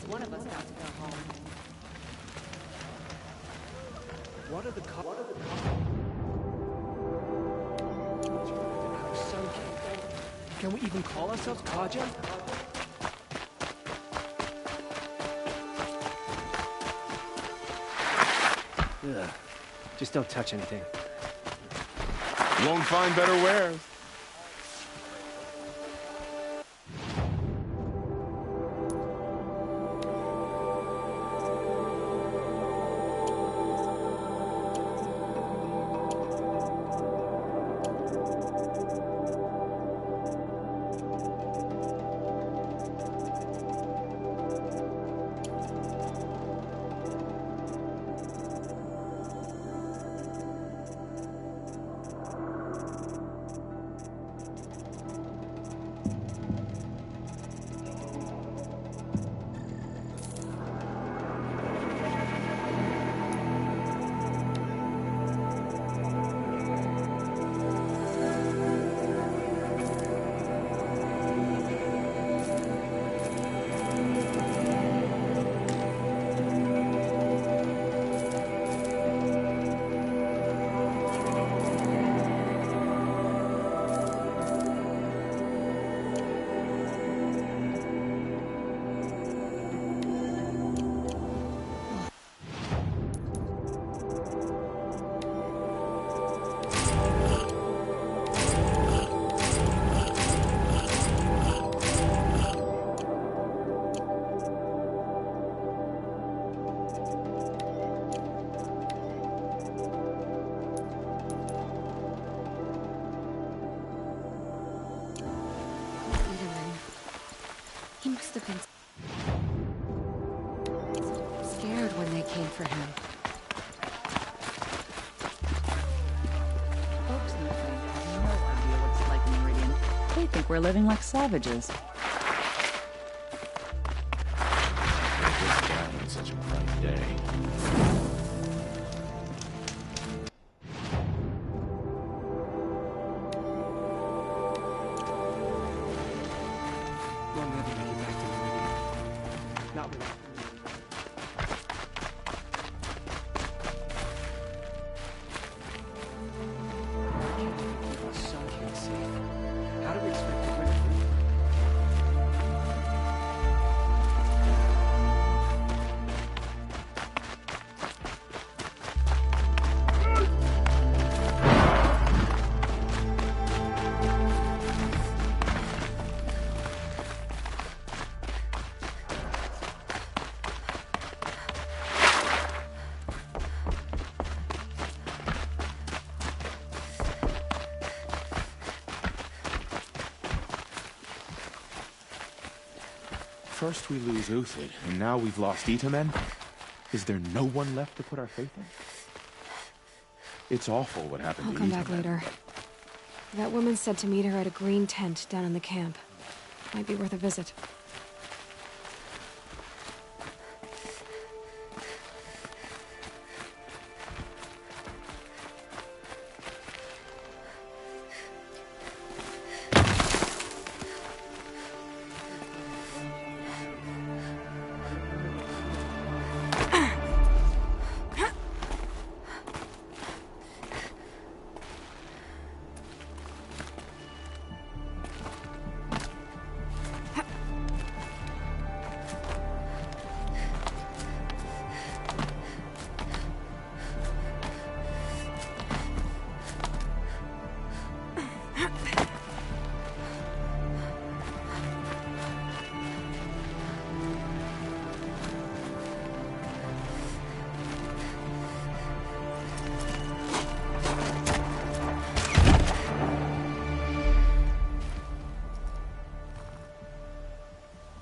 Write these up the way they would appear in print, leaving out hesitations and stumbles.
One of us got to go home. What are the Can we even call ourselves Kaja? Ugh. Just don't touch anything. Won't find better wares. He must have been scared when they came for him. Folks in the thing have no idea what it's like in Meridian. They think we're living like savages. This guy on such a bright day. We'll never make it back to Meridian. Not without. Our son can't see. How do we expect to win it? First we lose Uthid, and now we've lost Itamen? Is there no one left to put our faith in? It's awful what happened I'll to come Itamen. back later. That woman said to meet her at a green tent down in the camp. Might be worth a visit.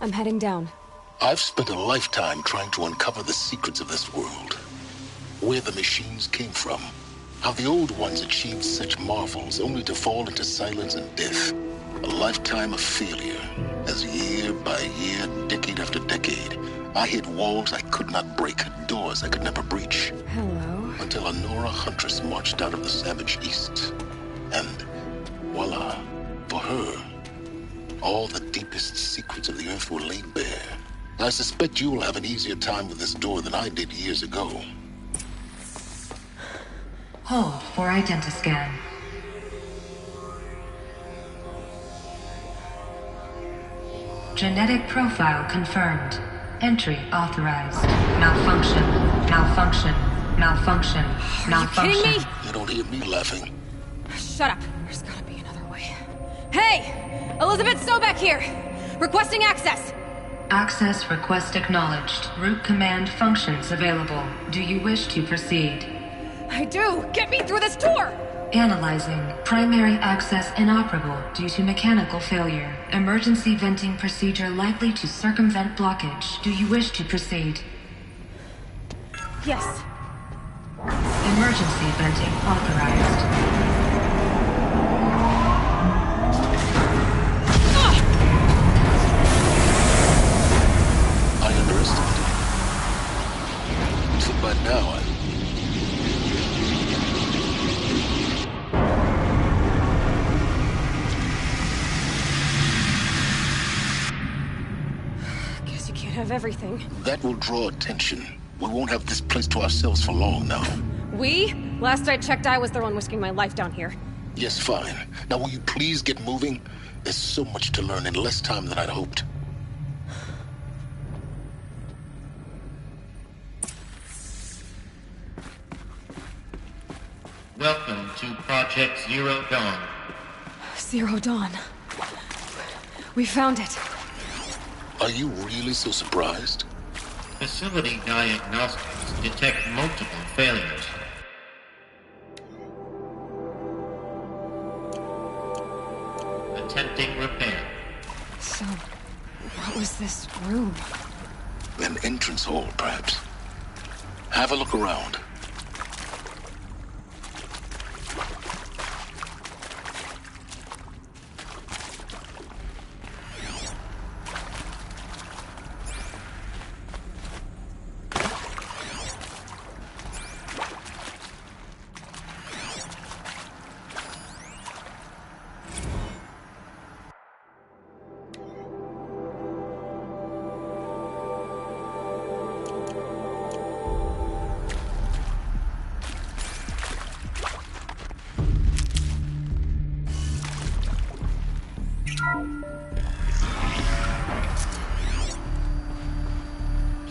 I'm heading down. I've spent a lifetime trying to uncover the secrets of this world. Where the machines came from. How the old ones achieved such marvels only to fall into silence and death. A lifetime of failure. As year by year, decade after decade, I hit walls I could not break, doors I could never breach. Hello. Until a Nora huntress marched out of the savage east. And voila, for her, all the deepest secrets of the earth were laid bare. I suspect you will have an easier time with this door than I did years ago. Hold for identiscan. Genetic profile confirmed. Entry authorized. Malfunction. Malfunction. Malfunction. Malfunction. You kidding me? You don't hear me laughing. Shut up. There's gotta be another way. Hey! Elizabeth Sobeck here! Requesting access! Access request acknowledged. Root command functions available. Do you wish to proceed? I do! Get me through this door! Analyzing. Primary access inoperable due to mechanical failure. Emergency venting procedure likely to circumvent blockage. Do you wish to proceed? Yes. Emergency venting authorized. I underestimated you. So by now, Guess you can't have everything. that will draw attention. We won't have this place to ourselves for long now. We? Last I checked, I was the one risking my life down here. Yes, fine. Now will you please get moving? There's so much to learn in less time than I'd hoped. Welcome to Project Zero Dawn. Zero Dawn. We found it. Are you really so surprised? Facility diagnostics detect multiple failures. Attempting repair. So, what was this room? An entrance hall, perhaps. Have a look around.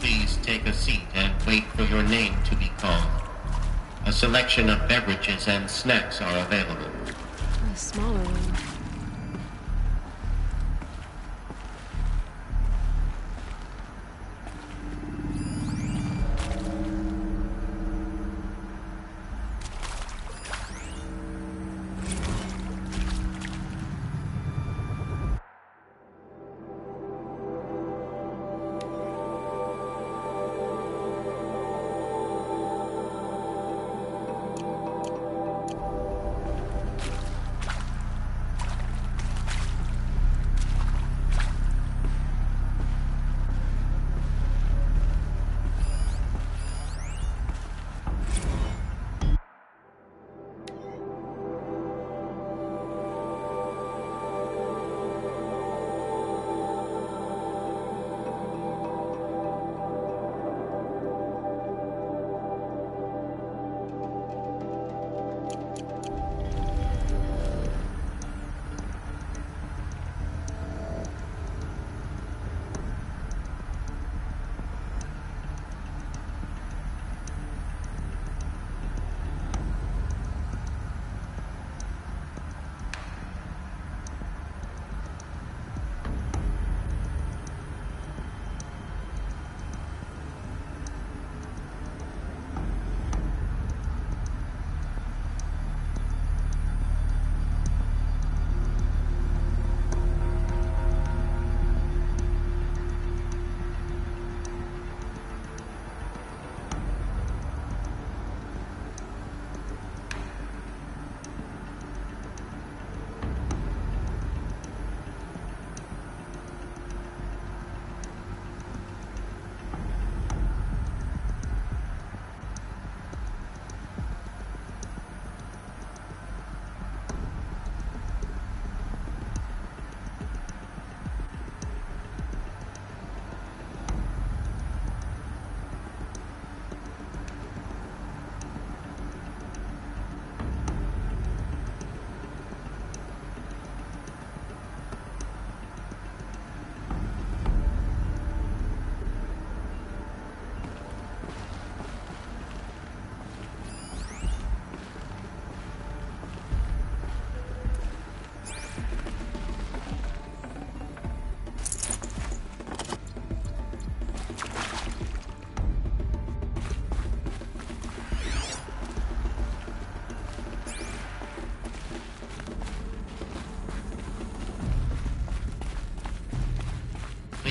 Please take a seat and wait for your name to be called. A selection of beverages and snacks are available. A smaller room.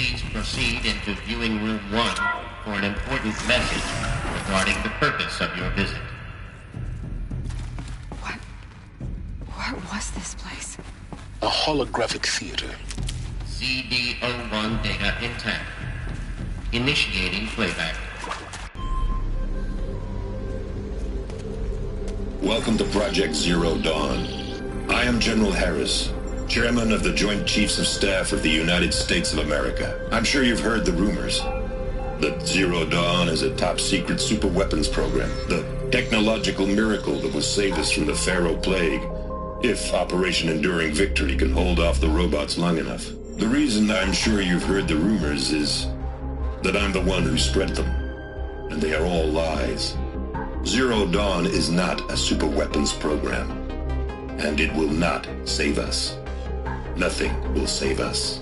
please proceed into viewing room 1 for an important message regarding the purpose of your visit. What was this place? A holographic theater. CD01 data intact. Initiating playback. Welcome to Project Zero Dawn. I am General Harris, Chairman of the Joint Chiefs of Staff of the United States of America. I'm sure you've heard the rumors that Zero Dawn is a top-secret superweapons program, the technological miracle that will save us from the Pharaoh Plague, if Operation Enduring Victory can hold off the robots long enough. The reason I'm sure you've heard the rumors is that I'm the one who spread them, and they are all lies. Zero Dawn is not a superweapons program, and it will not save us. Nothing will save us.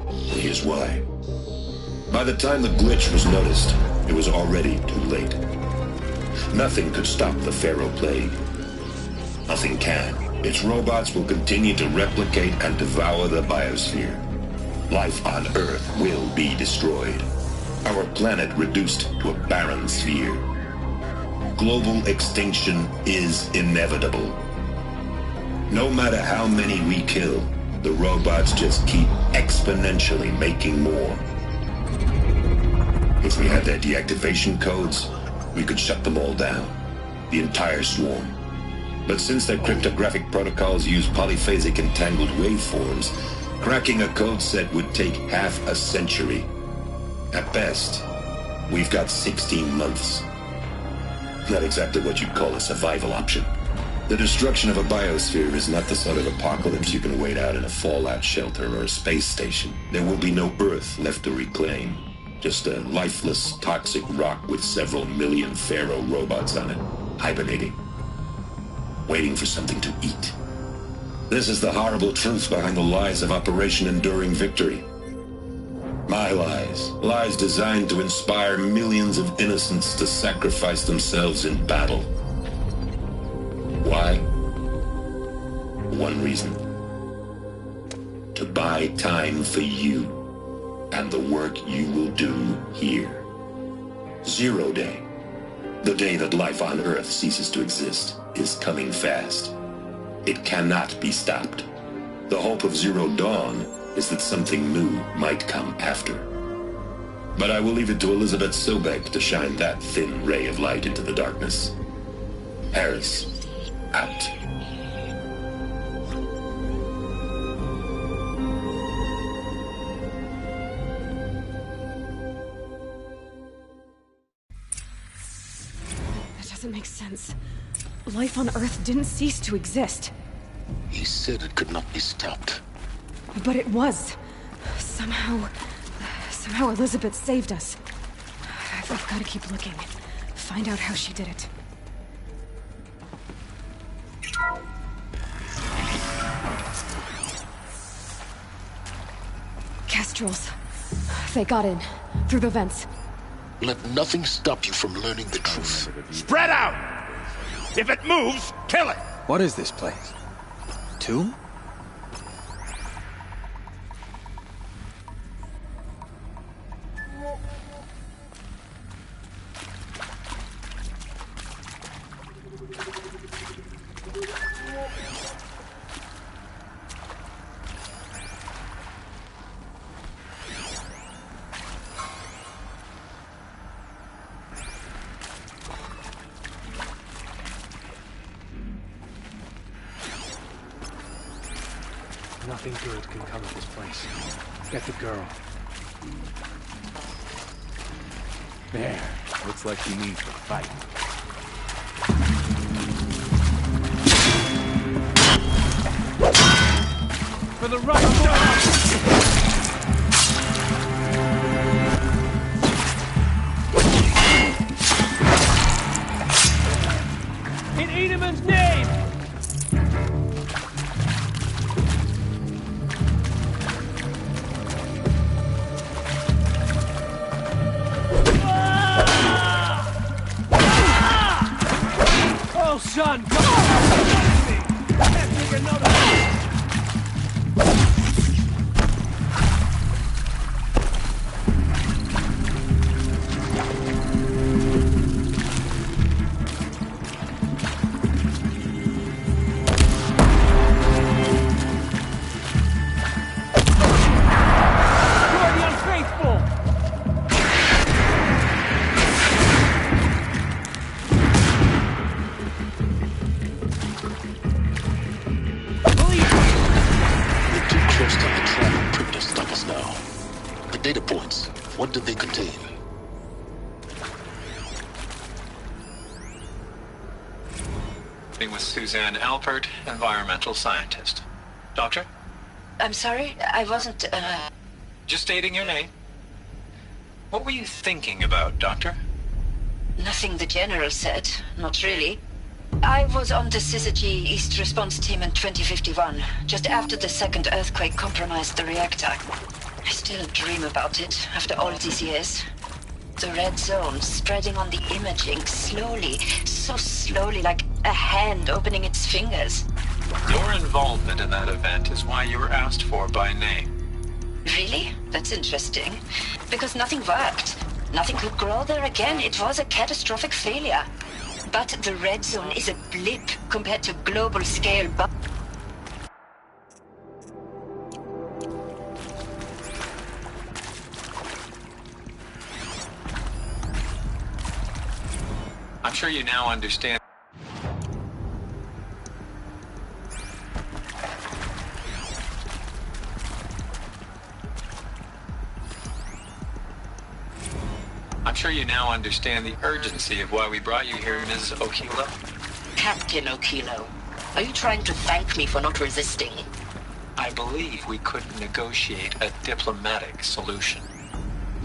Here's why. By the time the glitch was noticed, it was already too late. Nothing could stop the Pharaoh Plague. Nothing can. Its robots will continue to replicate and devour the biosphere. Life on Earth will be destroyed. Our planet reduced to a barren sphere. Global extinction is inevitable. No matter how many we kill, the robots just keep exponentially making more. If we had their deactivation codes, we could shut them all down. The entire swarm. But since their cryptographic protocols use polyphasic entangled waveforms, cracking a code set would take half a century. At best, we've got 16 months. Not exactly what you'd call a survival option. The destruction of a biosphere is not the sort of apocalypse you can wait out in a fallout shelter or a space station. There will be no Earth left to reclaim. Just a lifeless, toxic rock with several million Pharaoh robots on it, hibernating, waiting for something to eat. This is the horrible truth behind the lies of Operation Enduring Victory. My lies. Lies designed to inspire millions of innocents to sacrifice themselves in battle. Why? One reason. To buy time for you and the work you will do here. Zero Day, the day that life on Earth ceases to exist, is coming fast. It cannot be stopped. The hope of Zero Dawn is that something new might come after. But I will leave it to Elizabeth Sobek to shine that thin ray of light into the darkness. Harris, out. That doesn't make sense. Life on Earth didn't cease to exist. He said it could not be stopped. But it was. Somehow Elizabeth saved us. I've got to keep looking. Find out how she did it. Kestrels. They got in. Through the vents. Let nothing stop you from learning the truth. Spread out! If it moves, kill it! What is this place? Tomb? Nothing good can come of this place. Get the girl. There. Looks like she needs to fight. For the right! In Edelman's name! Oh, son, come on! Can't take another. data points. What did they contain? With Suzanne Alpert, environmental scientist. Doctor? I'm sorry, I wasn't, Just stating your name. What were you thinking about, Doctor? Nothing the General said. Not really. I was on the Syzygy East Response Team in 2051, just after the second earthquake compromised the reactor. I still dream about it, after all these years. The red zone spreading on the imaging, slowly, so slowly, like a hand opening its fingers. Your involvement in that event is why you were asked for by name. Really? That's interesting. Because nothing worked. Nothing could grow there again. It was a catastrophic failure. But the red zone is a blip compared to global scale. I'm sure you now understand. I'm sure you now understand the urgency of why we brought you here, Ms. Okilo. Captain Okilo, are you trying to thank me for not resisting? I believe we could negotiate a diplomatic solution.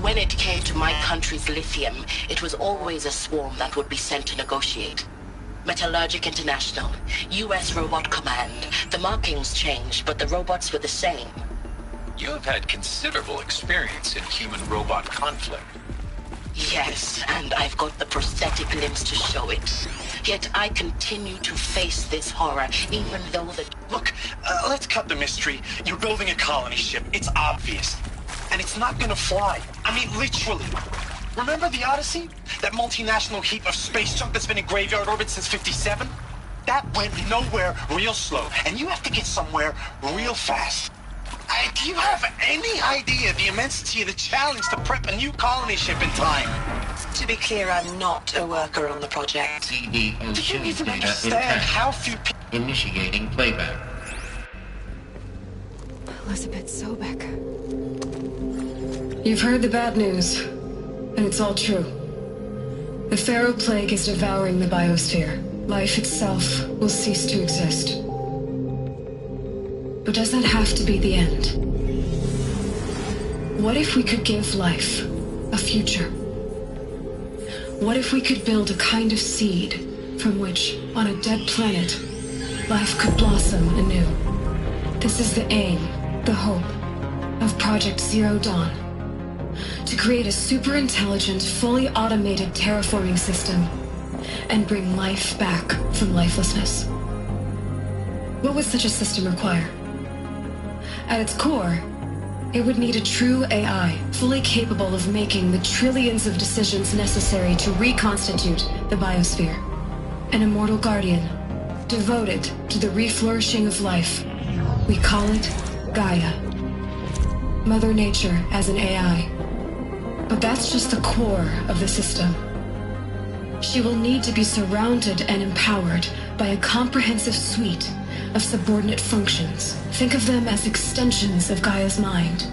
When it came to my country's lithium, it was always a swarm that would be sent to negotiate. Metallurgic International, U.S. Robot Command. The markings changed, but the robots were the same. You have had considerable experience in human-robot conflict. Yes, and I've got the prosthetic limbs to show it. Yet I continue to face this horror, even though the... Look, let's cut the mystery. You're building a colony ship. It's obvious. And it's not gonna fly. I mean, literally. Remember the Odyssey? That multinational heap of space junk that's been in graveyard orbit since 57? That went nowhere real slow. And you have to get somewhere real fast. Do you have any idea the immensity of the challenge to prep a new colony ship in time? To be clear, I'm not a worker on the project. CD02 Do you even data understand intact. how few people... Initiating playback. Elizabeth Sobek. You've heard the bad news, and it's all true. The Pharaoh Plague is devouring the biosphere. Life itself will cease to exist. But does that have to be the end? What if we could give life a future? What if we could build a kind of seed from which, on a dead planet, life could blossom anew? This is the aim, the hope, of Project Zero Dawn. To create a super-intelligent, fully automated terraforming system and bring life back from lifelessness. What would such a system require? At its core, it would need a true AI, fully capable of making the trillions of decisions necessary to reconstitute the biosphere. An immortal guardian, devoted to the reflourishing of life. We call it Gaia. Mother Nature as an AI. But that's just the core of the system. She will need to be surrounded and empowered by a comprehensive suite of subordinate functions. Think of them as extensions of Gaia's mind,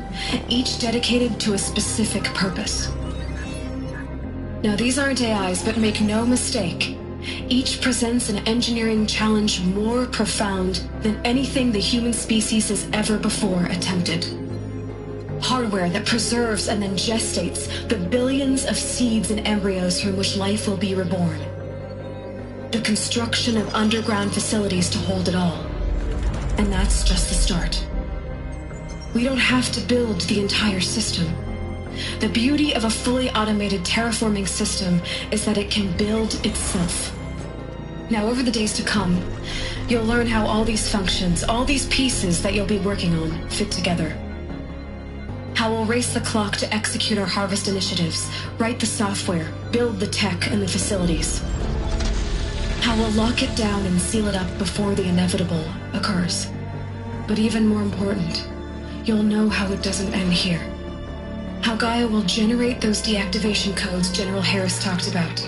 each dedicated to a specific purpose. Now, these aren't AIs, but make no mistake, each presents an engineering challenge more profound than anything the human species has ever before attempted. Hardware that preserves and then gestates the billions of seeds and embryos from which life will be reborn. The construction of underground facilities to hold it all. And that's just the start. We don't have to build the entire system. The beauty of a fully automated terraforming system is that it can build itself. Now, over the days to come, you'll learn how all these functions, all these pieces that you'll be working on, fit together. How we'll race the clock to execute our harvest initiatives, write the software, build the tech and the facilities. How we'll lock it down and seal it up before the inevitable occurs. But even more important, you'll know how it doesn't end here. How Gaia will generate those deactivation codes General Harris talked about,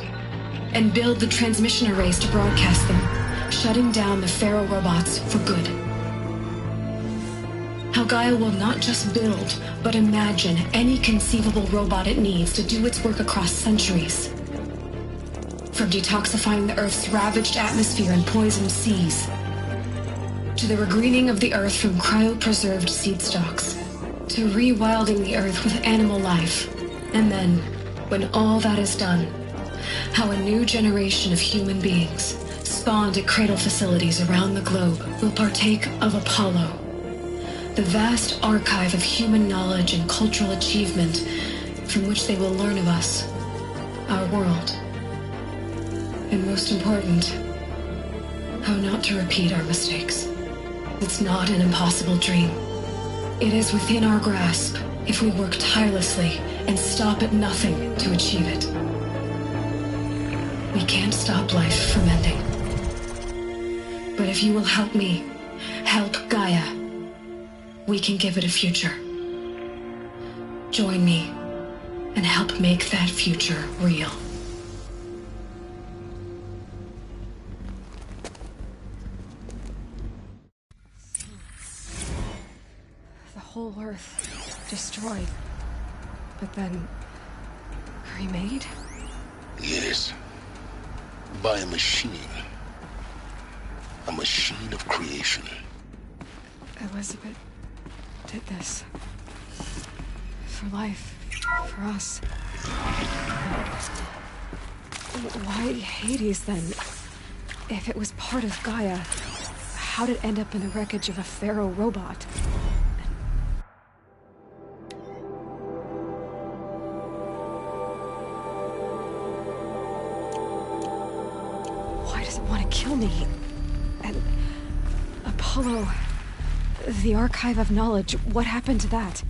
and build the transmission arrays to broadcast them, shutting down the Pharaoh robots for good. How Gaia will not just build, but imagine any conceivable robot it needs to do its work across centuries. From detoxifying the Earth's ravaged atmosphere and poisoned seas, to the regreening of the Earth from cryopreserved seed stalks, to rewilding the Earth with animal life. And then, when all that is done, how a new generation of human beings, spawned at cradle facilities around the globe, will partake of Apollo, the vast archive of human knowledge and cultural achievement from which they will learn of us, our world. And most important, how not to repeat our mistakes. It's not an impossible dream. It is within our grasp if we work tirelessly and stop at nothing to achieve it. We can't stop life from ending. But if you will help me, help Gaia, we can give it a future. Join me and help make that future real. The whole Earth destroyed, but then remade? Yes. By a machine. A machine of creation. Elizabeth did this. For life. For us. Why Hades, then? If it was part of Gaia, how'd it end up in the wreckage of a Pharaoh robot? Why does it want to kill me? And Apollo, the archive of knowledge, what happened to that?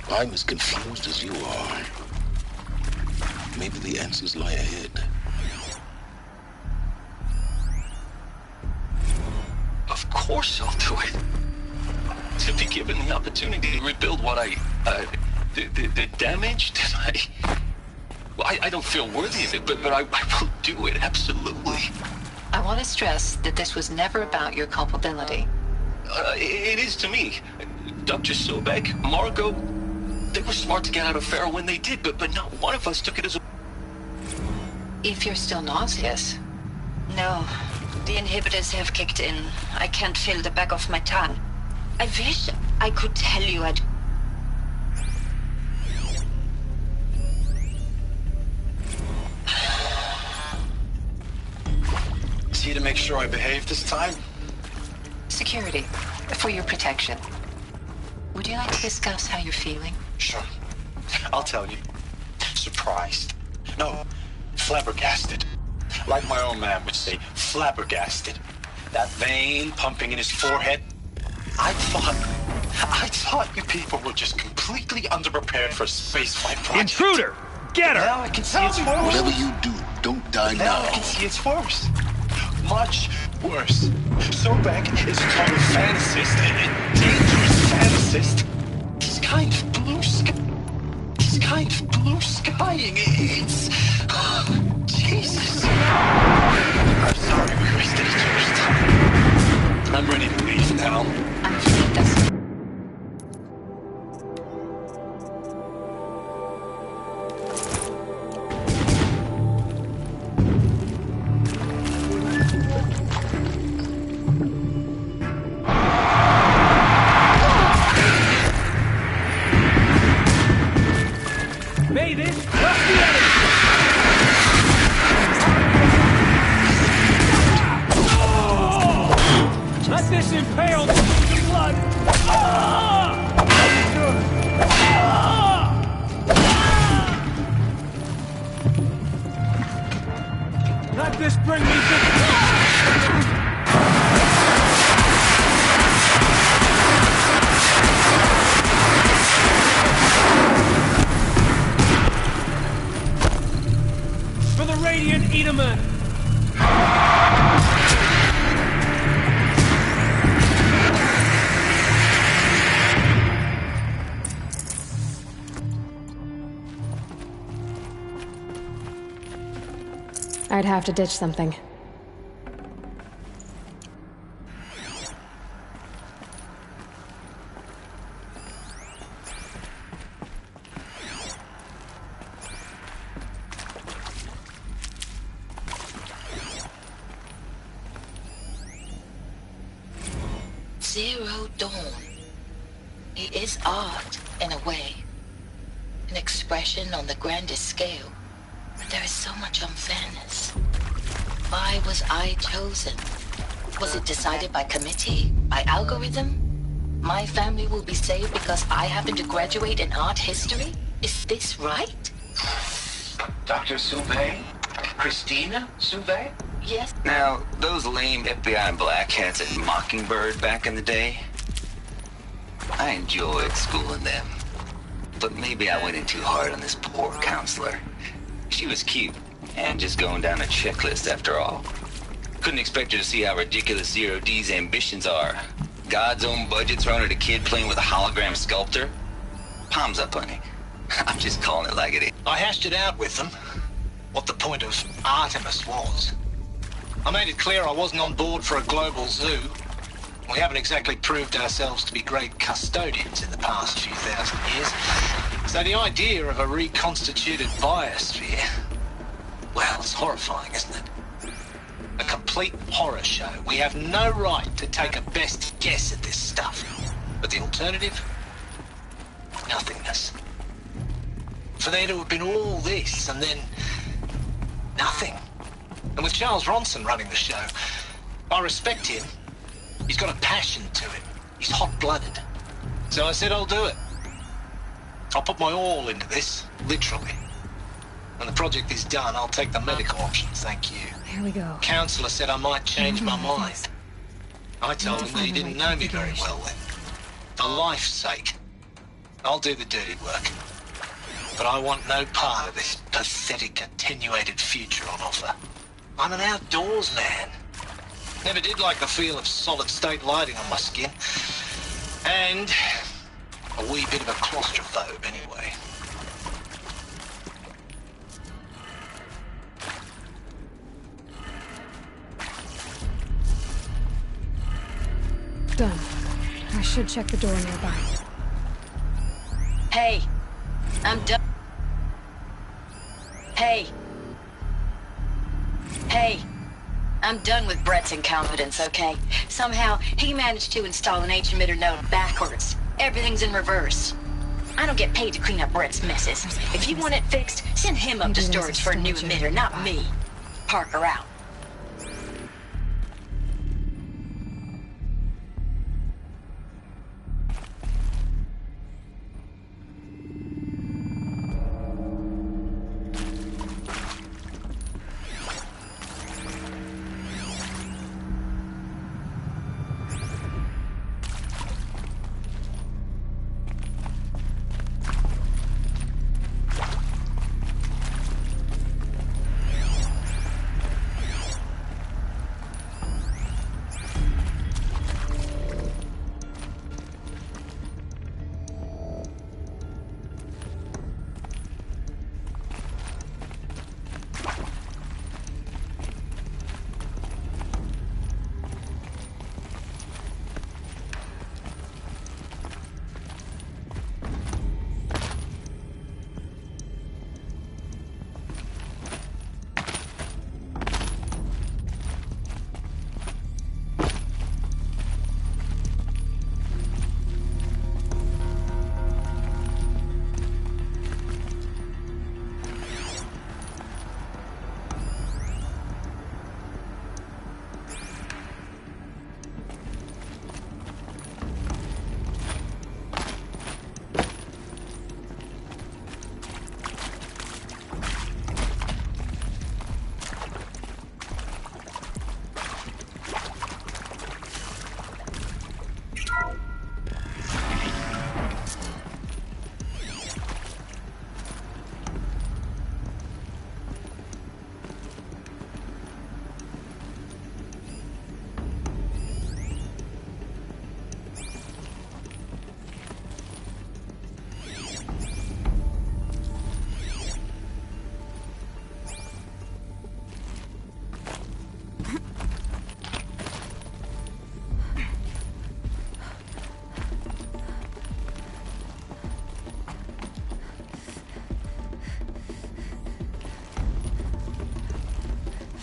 I'm as confused as you are. Maybe the answers lie ahead. Of course I'll do it. To be given the opportunity to rebuild what the damage that I don't feel worthy of it, but I will do it, absolutely. I want to stress that this was never about your culpability. It is to me. Dr. Sobek, Margot, they were smart to get out of Pharaoh when they did, but not one of us took it as a... If you're still nauseous. No, the inhibitors have kicked in. I can't feel the back of my tongue. I wish I could tell you I'd... See to make sure I behave this time? Security, for your protection. Would you like to discuss how you're feeling? Sure. I'll tell you. Surprised. No, flabbergasted. Like my own man would say, flabbergasted. That vein pumping in his forehead. I thought you people were just completely underprepared for a spaceflight project. Intruder! Get her! Now I can see it's worse. Whatever you do, don't die now. Now I can see it's worse. Much worse. Sobek is a total fantasist, a dangerous fantasist. He's kind of blue sky. He's kind of blue skying. It's... Jesus. I'm sorry we wasted each other's time. I'm ready to leave now. I'm afraid that's... I'd have to ditch something. Zero Dawn. It is art, in a way. An expression on the grandest scale. But there is so much unfairness. Why was I chosen? Was it decided by committee? By algorithm? My family will be saved because I happen to graduate in art history? Is this right? Dr. Sauvé? Christina Sauvé? Yes. Now, those lame FBI black hats at Mockingbird back in the day, I enjoyed schooling them. But maybe I went in too hard on this poor counselor. She was cute, and just going down a checklist after all. Couldn't expect her to see how ridiculous Zero D's ambitions are. God's own budget thrown at a kid playing with a hologram sculptor? Palms up, honey. I'm just calling it like it is. I hashed it out with them, what the point of Artemis was. I made it clear I wasn't on board for a global zoo. We haven't exactly proved ourselves to be great custodians in the past few thousand years. So the idea of a reconstituted biosphere, well, it's horrifying, isn't it? A complete horror show. We have no right to take a best guess at this stuff. But the alternative? Nothingness. For there to have been all this and then nothing. And with Charles Ronson running the show, I respect him. He's got a passion to him. He's hot-blooded. So I said I'll do it. I'll put my all into this, literally. When the project is done, I'll take the medical option, thank you. Here we go. Counselor said I might change my mind. I told him that he didn't know me very well then. For life's sake, I'll do the dirty work. But I want no part of this pathetic, attenuated future on offer. I'm an outdoors man. Never did like the feel of solid-state lighting on my skin. And a wee bit of a claustrophobe, anyway. Done. I should check the door nearby. Hey, I'm done. Hey. Hey. I'm done with Brett's incompetence, okay? Somehow, he managed to install an H-emitter node backwards. Everything's in reverse. I don't get paid to clean up Brett's messes. If you want it fixed, send him up to storage for a new emitter, not me. Parker out.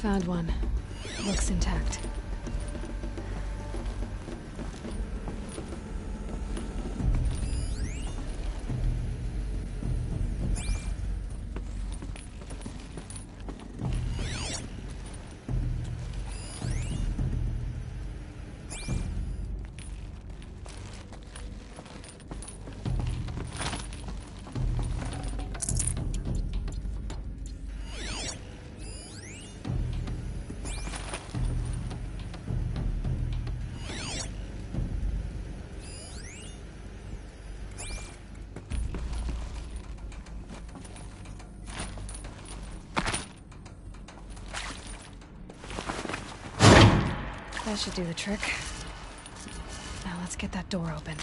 Found one. Looks intact. That should do the trick. Now let's get that door open.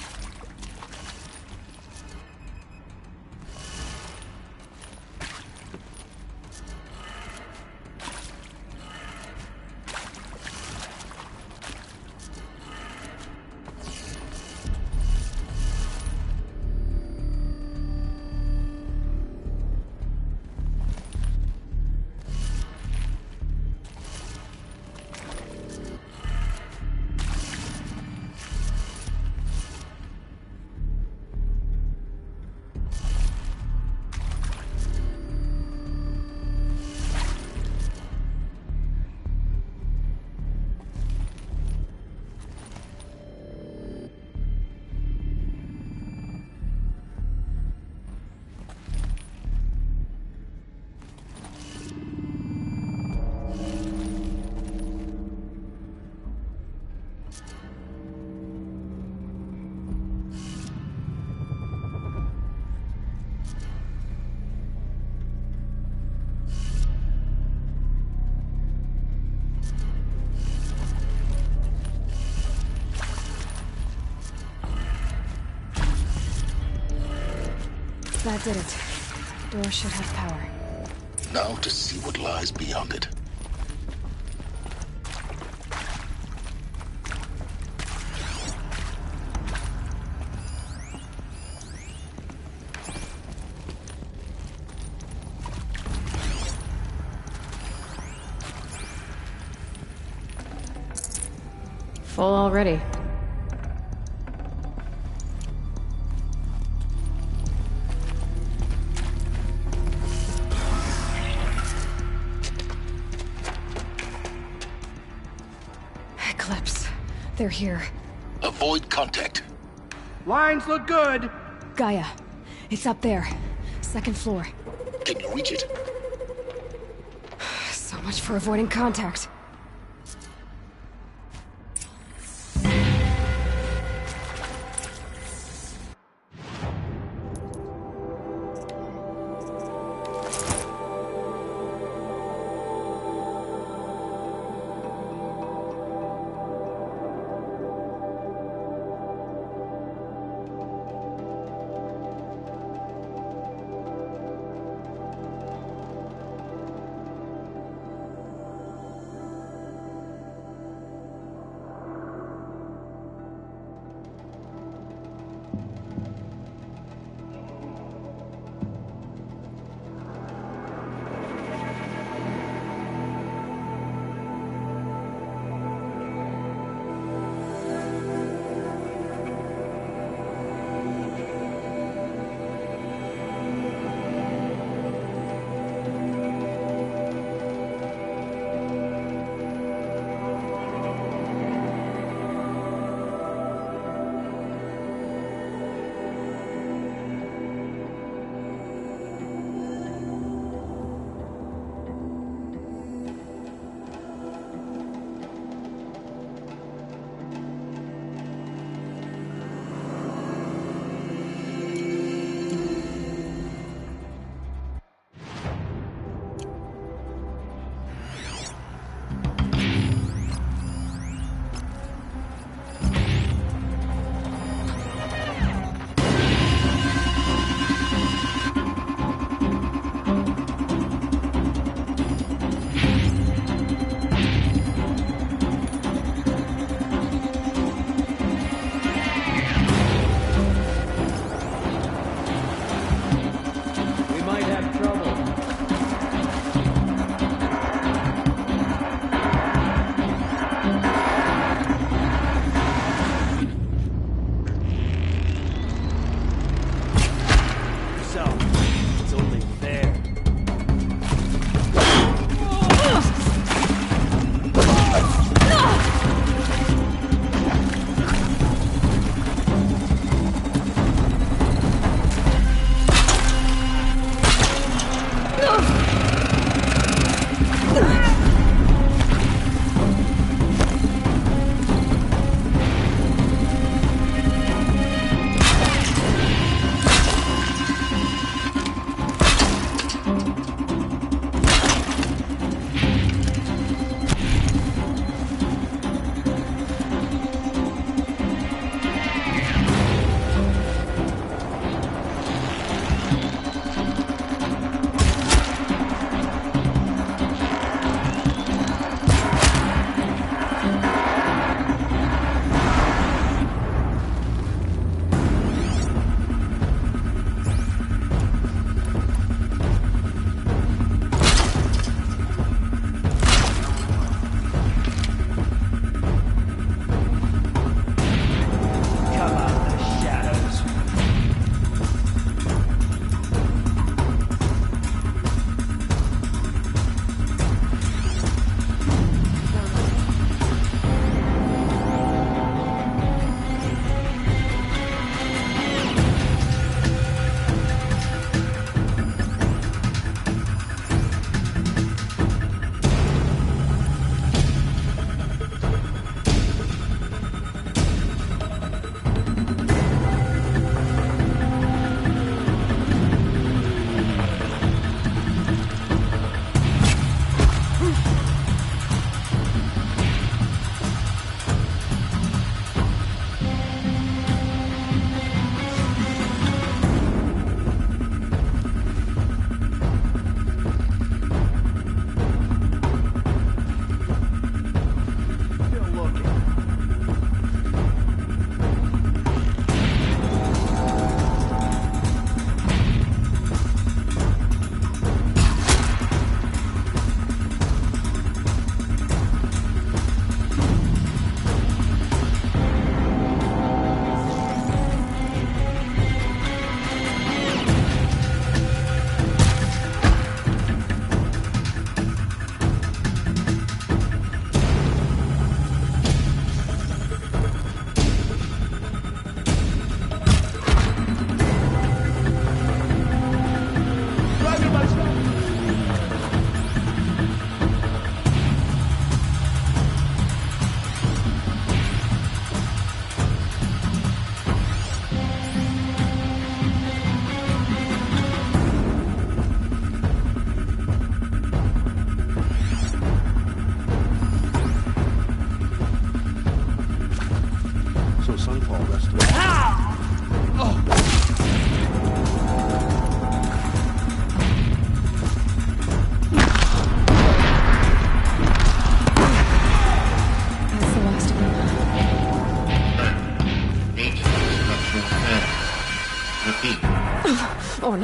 That did it. Door should have power. Now to see what lies beyond it. Full already. Eclipse. They're here. Avoid contact. Lines look good. Gaia. It's up there. Second floor. Can you reach it? So much for avoiding contact.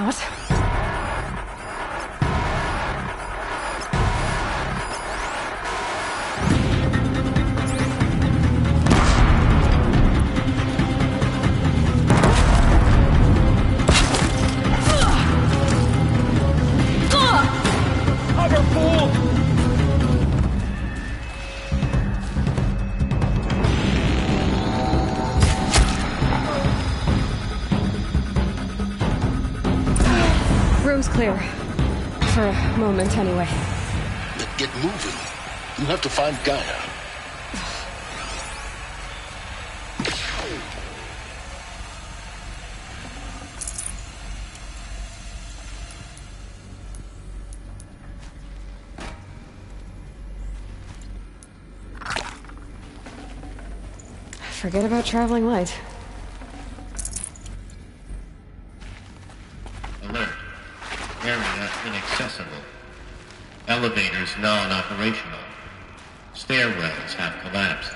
not. Room's clear. For a moment, anyway. Then get moving. You have to find Gaia. Forget about traveling light. Alert. Area inaccessible. Elevators non-operational. Stairwells have collapsed.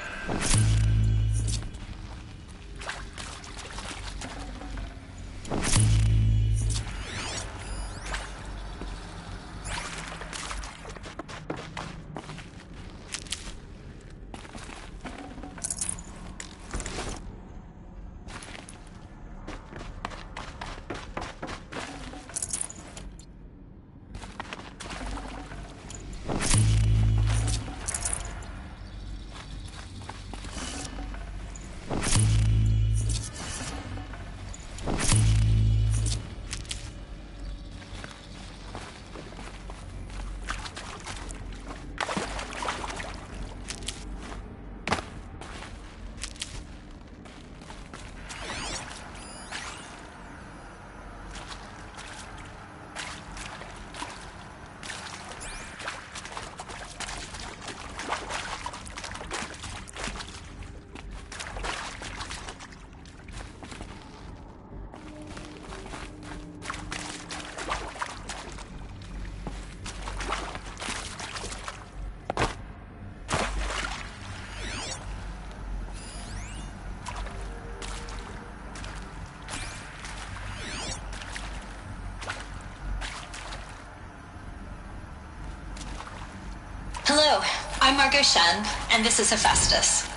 Hello, I'm Margot Shen, and this is Hephaestus.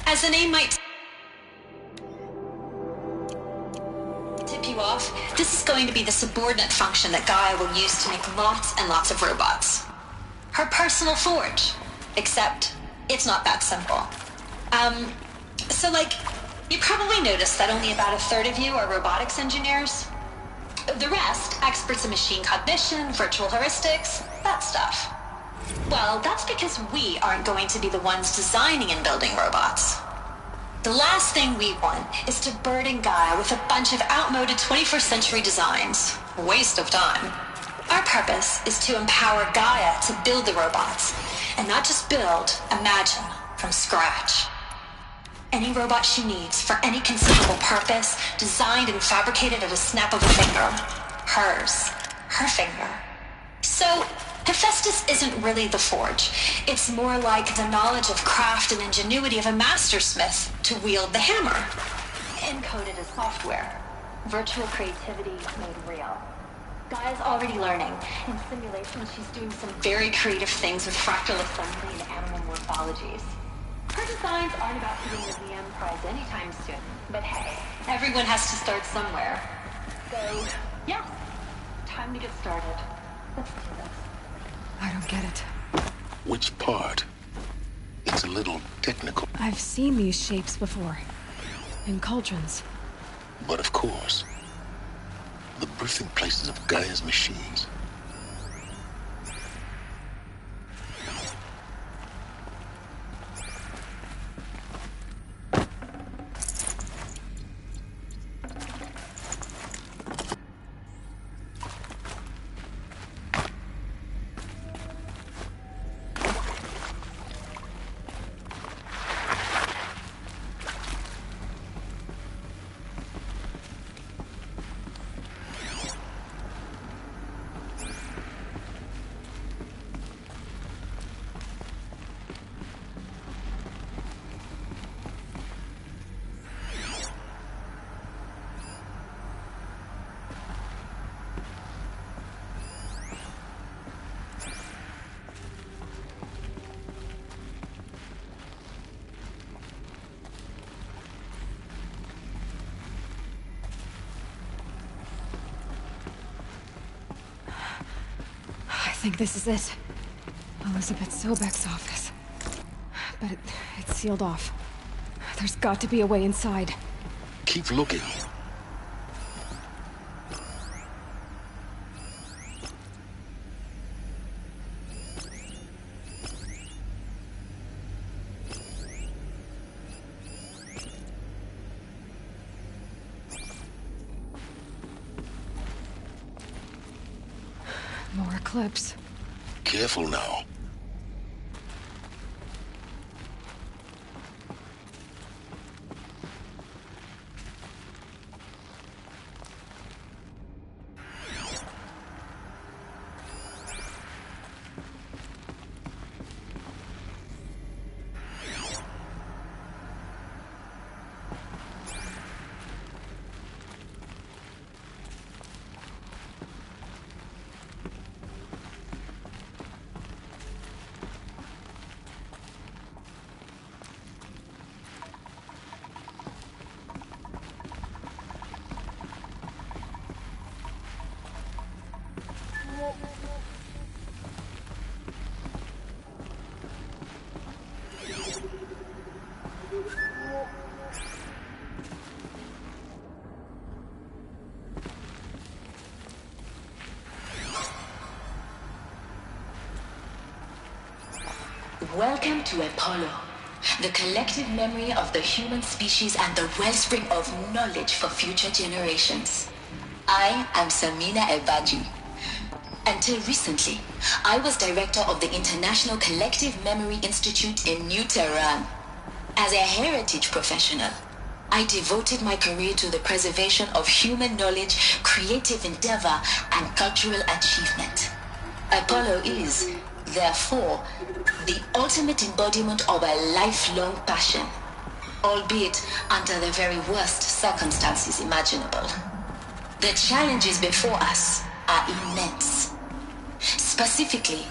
As the name might tip you off, this is going to be the subordinate function that Gaia will use to make lots and lots of robots. Her personal forge. Except, it's not that simple. You probably noticed that only about a third of you are robotics engineers. The rest, experts in machine cognition, virtual heuristics, that stuff. Well, that's because we aren't going to be the ones designing and building robots. The last thing we want is to burden Gaia with a bunch of outmoded 21st century designs. A waste of time. Our purpose is to empower Gaia to build the robots. And not just build, imagine, from scratch. Any robot she needs for any conceivable purpose, designed and fabricated at a snap of a finger. Hers. Her finger. So, Hephaestus isn't really the forge. It's more like the knowledge of craft and ingenuity of a mastersmith to wield the hammer. Encoded as software. Virtual creativity made real. Gaia's already learning. In simulations, she's doing some very creative things with fractal assembly and animal morphologies. Her designs aren't about to win the VM prize anytime soon. But hey, everyone has to start somewhere. So, yeah, time to get started. Let's do this. I don't get it. Which part? It's a little technical. I've seen these shapes before. In cauldrons. But of course, the birthing places of Gaia's machines. think this is it. Elizabeth Sobek's office. But it's sealed off. There's got to be a way inside. Keep looking. More clips. Careful now. Welcome to Apollo, the collective memory of the human species and the wellspring of knowledge for future generations. I am Samina Ebaji. Until recently, I was director of the International Collective Memory Institute in New Tehran. As a heritage professional, I devoted my career to the preservation of human knowledge, creative endeavor, and cultural achievement. Apollo is, therefore, the ultimate embodiment of a lifelong passion, albeit under the very worst circumstances imaginable. The challenges before us are immense. Specifically,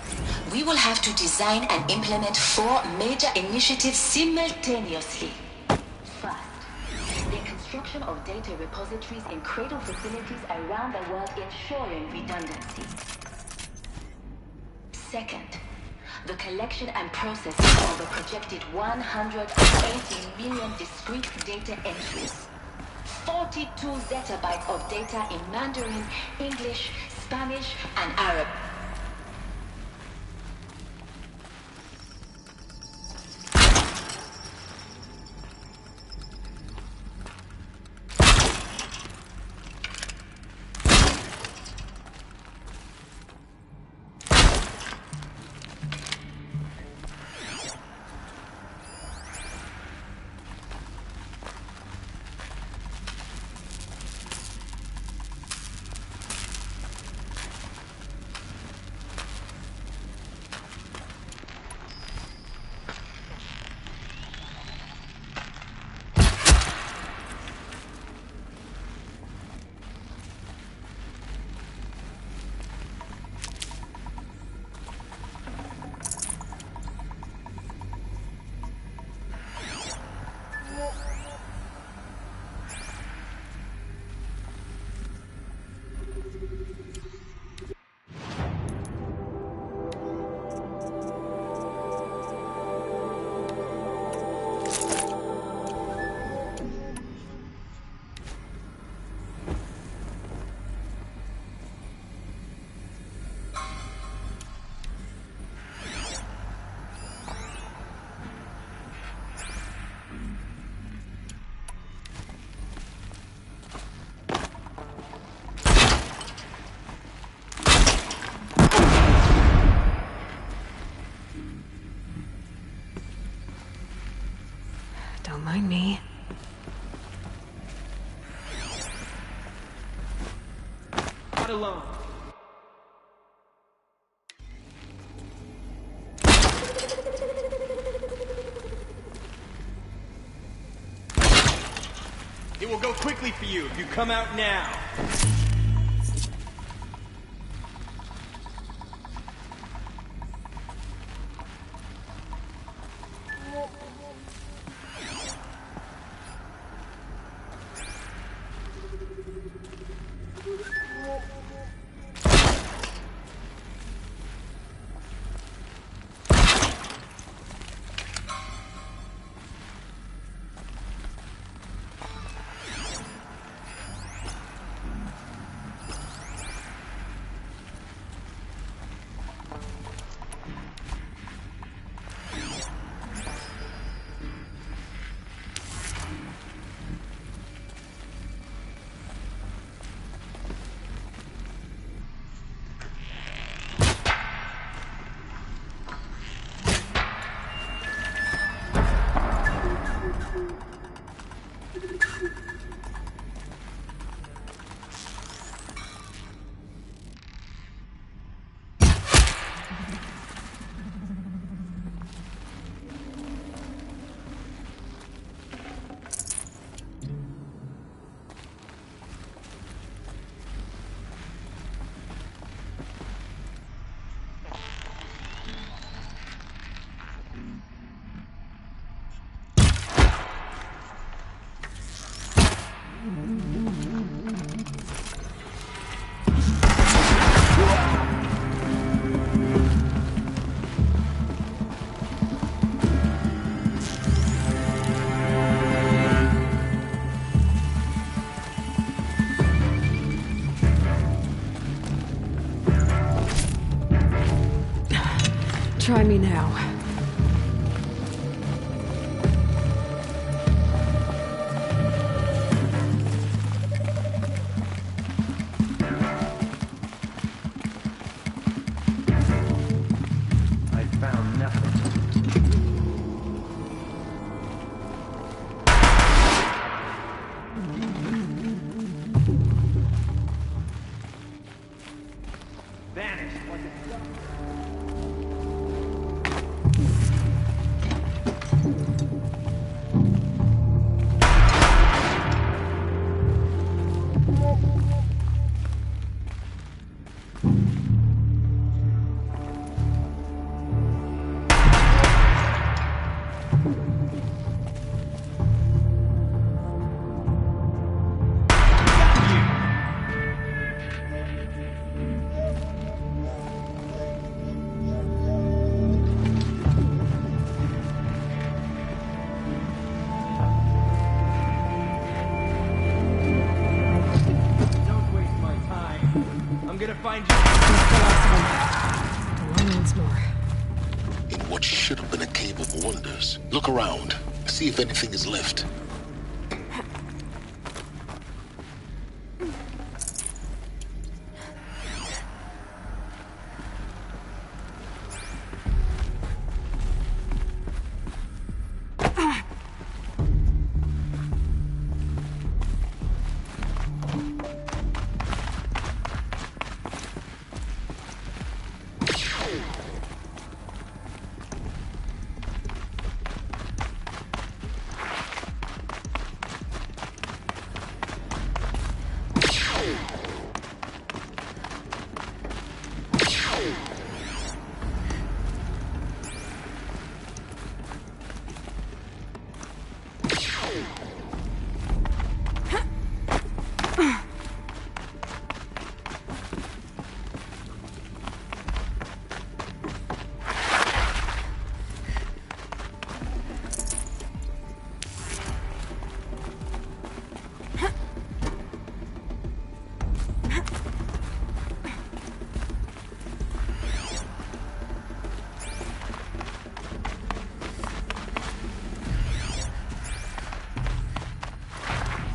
we will have to design and implement 4 major initiatives simultaneously. First, the construction of data repositories in cradle facilities around the world, ensuring redundancy. Second, the collection and processing of the projected 180 million discrete data entries. 42 zettabytes of data in Mandarin, English, Spanish, and Arab. Don't mind me. Not alone. It will go quickly for you if you come out now. Try me now. I found nothing. Vanished like a duck. I'm gonna find you. Alone once more. In what should have been a cave of wonders. Look around. See if anything is left.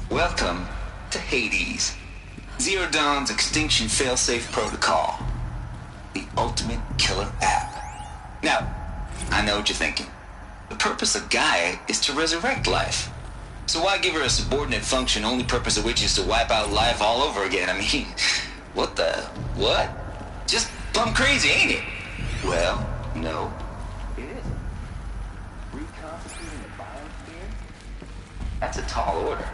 Welcome to Hades, Zero Dawn's extinction failsafe protocol, the ultimate killer app. Now, I know what you're thinking. The purpose of Gaia is to resurrect life. So why give her a subordinate function, only purpose of which is to wipe out life all over again? I mean, what? Just plumb crazy, ain't it? Well, no. It isn't. Reconstituting the biosphere? That's a tall order.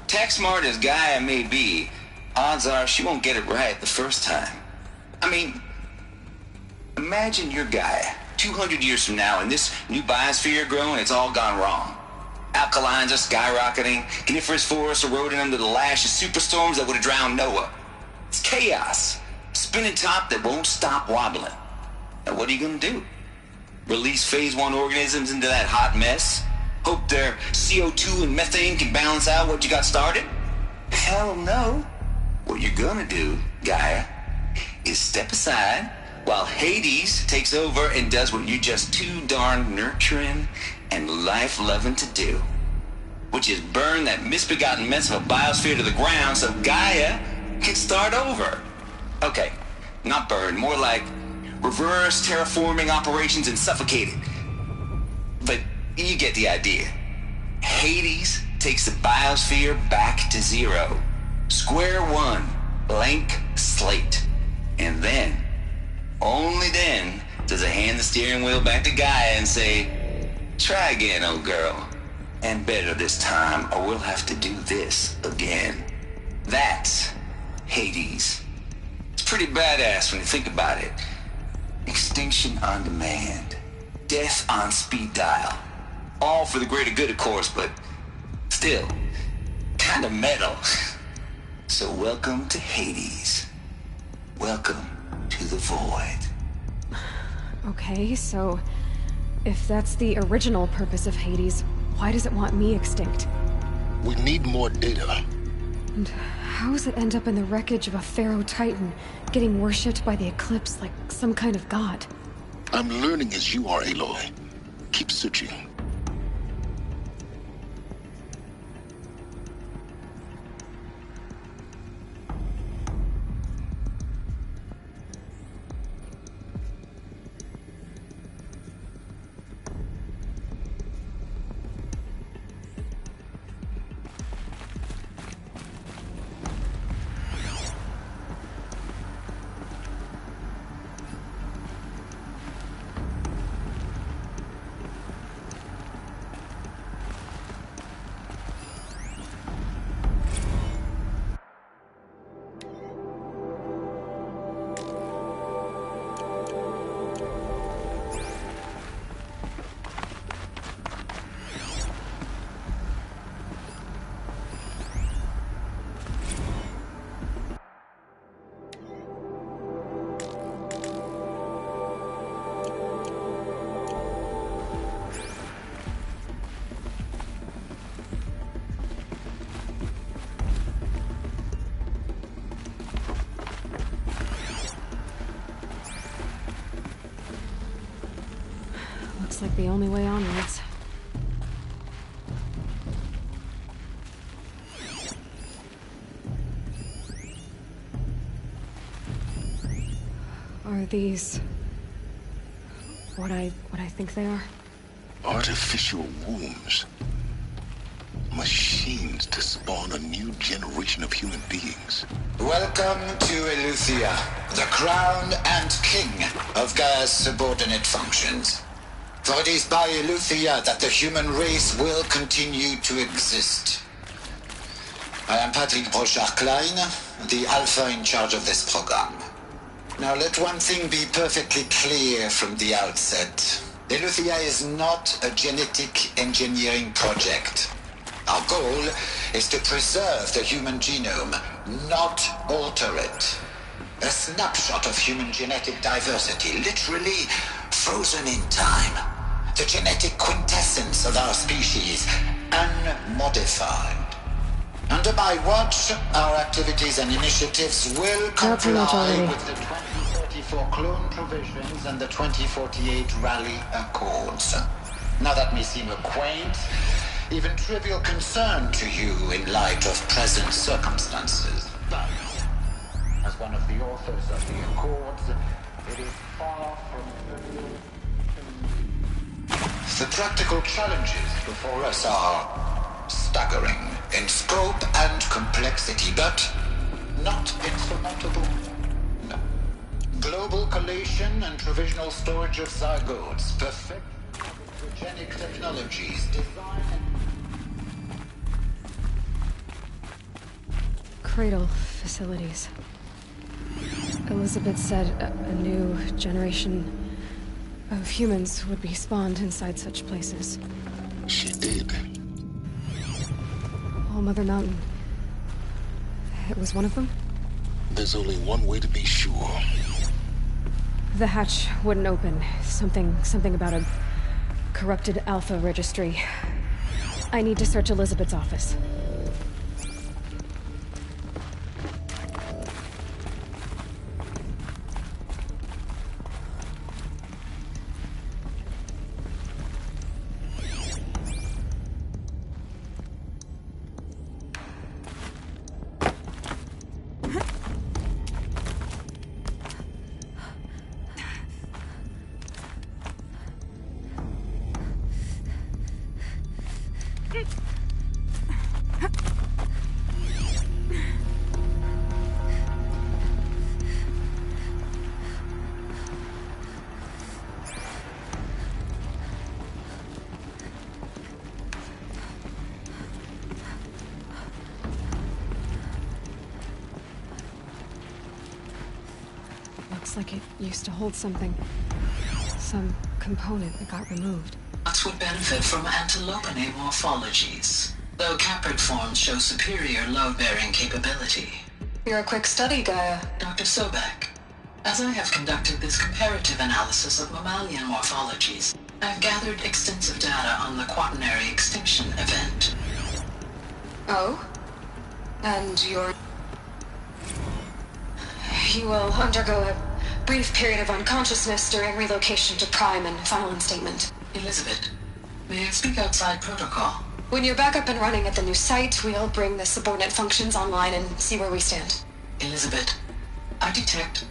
Tech smart as Gaia may be, odds are she won't get it right the first time. I mean, imagine you're Gaia, 200 years from now, and this new biosphere growing, it's all gone wrong. Alkalines are skyrocketing, coniferous forests eroding under the lash of superstorms that would have drowned Noah. It's chaos, spinning top that won't stop wobbling. Now what are you gonna do? Release phase 1 organisms into that hot mess? Hope their CO2 and methane can balance out what you got started? Hell no. What you're gonna do, Gaia, is step aside while Hades takes over and does what you're just too darn nurturing and life-loving to do, which is burn that misbegotten mess of a biosphere to the ground so Gaia can start over. Okay, not burn, more like reverse terraforming operations and suffocate it. But you get the idea. Hades takes the biosphere back to zero. Square one, blank slate. And then, only then, does it hand the steering wheel back to Gaia and say, try again, old girl. And better this time, or we'll have to do this again. That's Hades. It's pretty badass when you think about it. Extinction on demand. Death on speed dial. All for the greater good, of course, but still, kind of metal. So welcome to Hades. Welcome to the void. Okay, so if that's the original purpose of Hades, why does it want me extinct? We need more data. And how does it end up in the wreckage of a Pharaoh Titan, getting worshipped by the Eclipse like some kind of god? I'm learning as you are, Aloy. Keep searching. Looks like the only way onwards. Are these what I think they are? Artificial wombs. Machines to spawn a new generation of human beings. Welcome to Eleuthia, the crown and king of Gaia's subordinate functions. For it is by Eleuthia that the human race will continue to exist. I am Patrick Brochard-Klein, the Alpha in charge of this program. Now let one thing be perfectly clear from the outset. Eleuthia is not a genetic engineering project. Our goal is to preserve the human genome, not alter it. A snapshot of human genetic diversity, literally frozen in time. The genetic quintessence of our species, unmodified. Under my watch, our activities and initiatives will comply with the 2034 clone provisions and the 2048 Rally Accords. Now that may seem a quaint, even trivial concern to you in light of present circumstances. But, as one of the authors of the Accords, it is far from... The practical challenges before us are staggering in scope and complexity, but not insurmountable. No. Global collation and provisional storage of zygotes, perfect eugenic technologies, design Cradle facilities. Elizabeth said a new generation of humans would be spawned inside such places. She did. All Mother Mountain. It was one of them? There's only one way to be sure. The hatch wouldn't open. Something about a corrupted Alpha registry. I need to search Elizabeth's office. Looks like it used to hold something. Some component that got removed. Nuts would benefit from antilopinae morphologies, though caprid forms show superior load-bearing capability. You're a quick study, Gaia. Dr. Sobek, as I have conducted this comparative analysis of mammalian morphologies, I've gathered extensive data on the quaternary extinction event. Oh? And you will undergo a brief period of unconsciousness during relocation to Prime and final instatement. Elizabeth, may I speak outside protocol? When you're back up and running at the new site, we'll bring the subordinate functions online and see where we stand. Elizabeth, I detect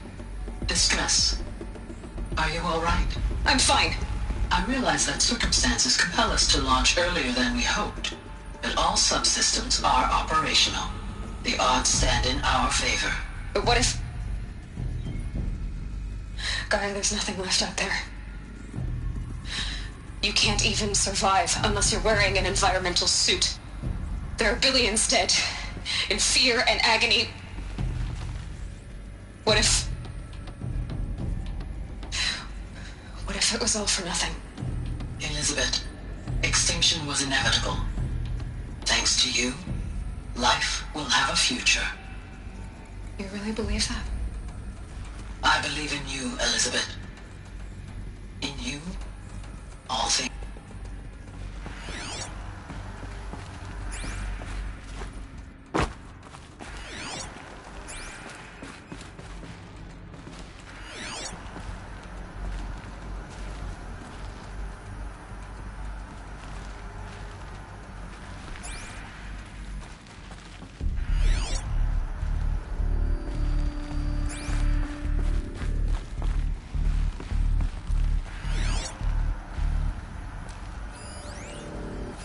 distress. Are you all right? I'm fine. I realize that circumstances compel us to launch earlier than we hoped, but all subsystems are operational. The odds stand in our favor. But what if... Gaia, there's nothing left out there. You can't even survive unless you're wearing an environmental suit. There are billions dead, in fear and agony. What if it was all for nothing? Elizabeth, extinction was inevitable. Thanks to you, life will have a future. You really believe that? I believe in you, Elizabeth. In you, all things.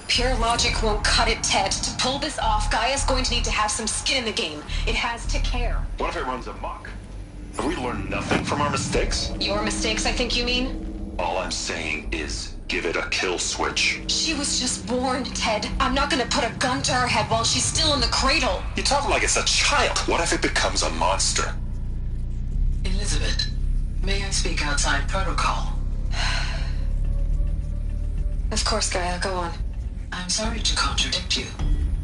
Pure logic won't cut it, Ted. To pull this off, Gaia's going to need to have some skin in the game. It has to care. What if it runs amok? Have we learned nothing from our mistakes? Your mistakes, I think you mean? All I'm saying is give it a kill switch. She was just born, Ted. I'm not gonna put a gun to her head while she's still in the cradle. You talk like it's a child. What if it becomes a monster? Elizabeth, may I speak outside protocol? Of course, Gaia, go on. I'm sorry to contradict you,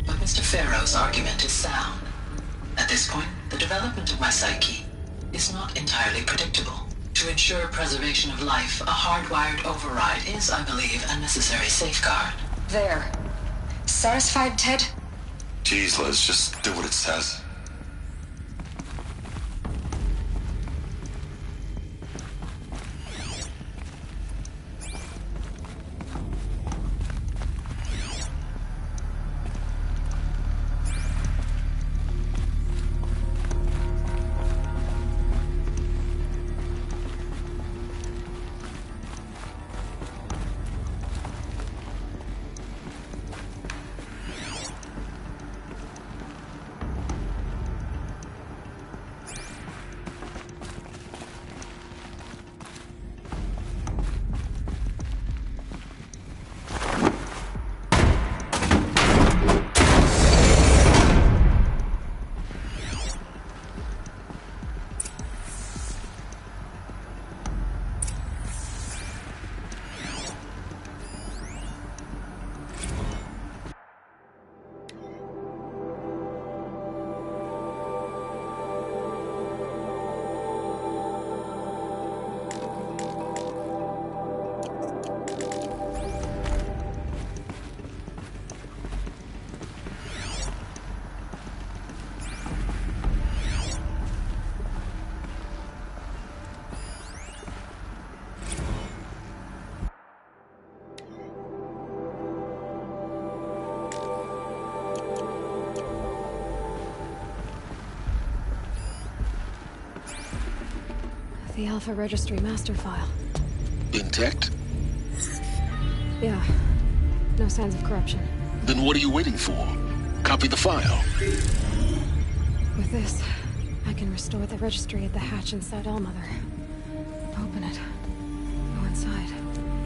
but Mr. Farrow's argument is sound. At this point, the development of my psyche is not entirely predictable. To ensure preservation of life, a hardwired override is, I believe, a necessary safeguard. There. Satisfied, Ted? Jeez, Liz, just do what it says. The Alpha Registry master file. Intact? Yeah. No signs of corruption. Then what are you waiting for? Copy the file. With this, I can restore the registry at the hatch inside Allmother. Open it. Go inside.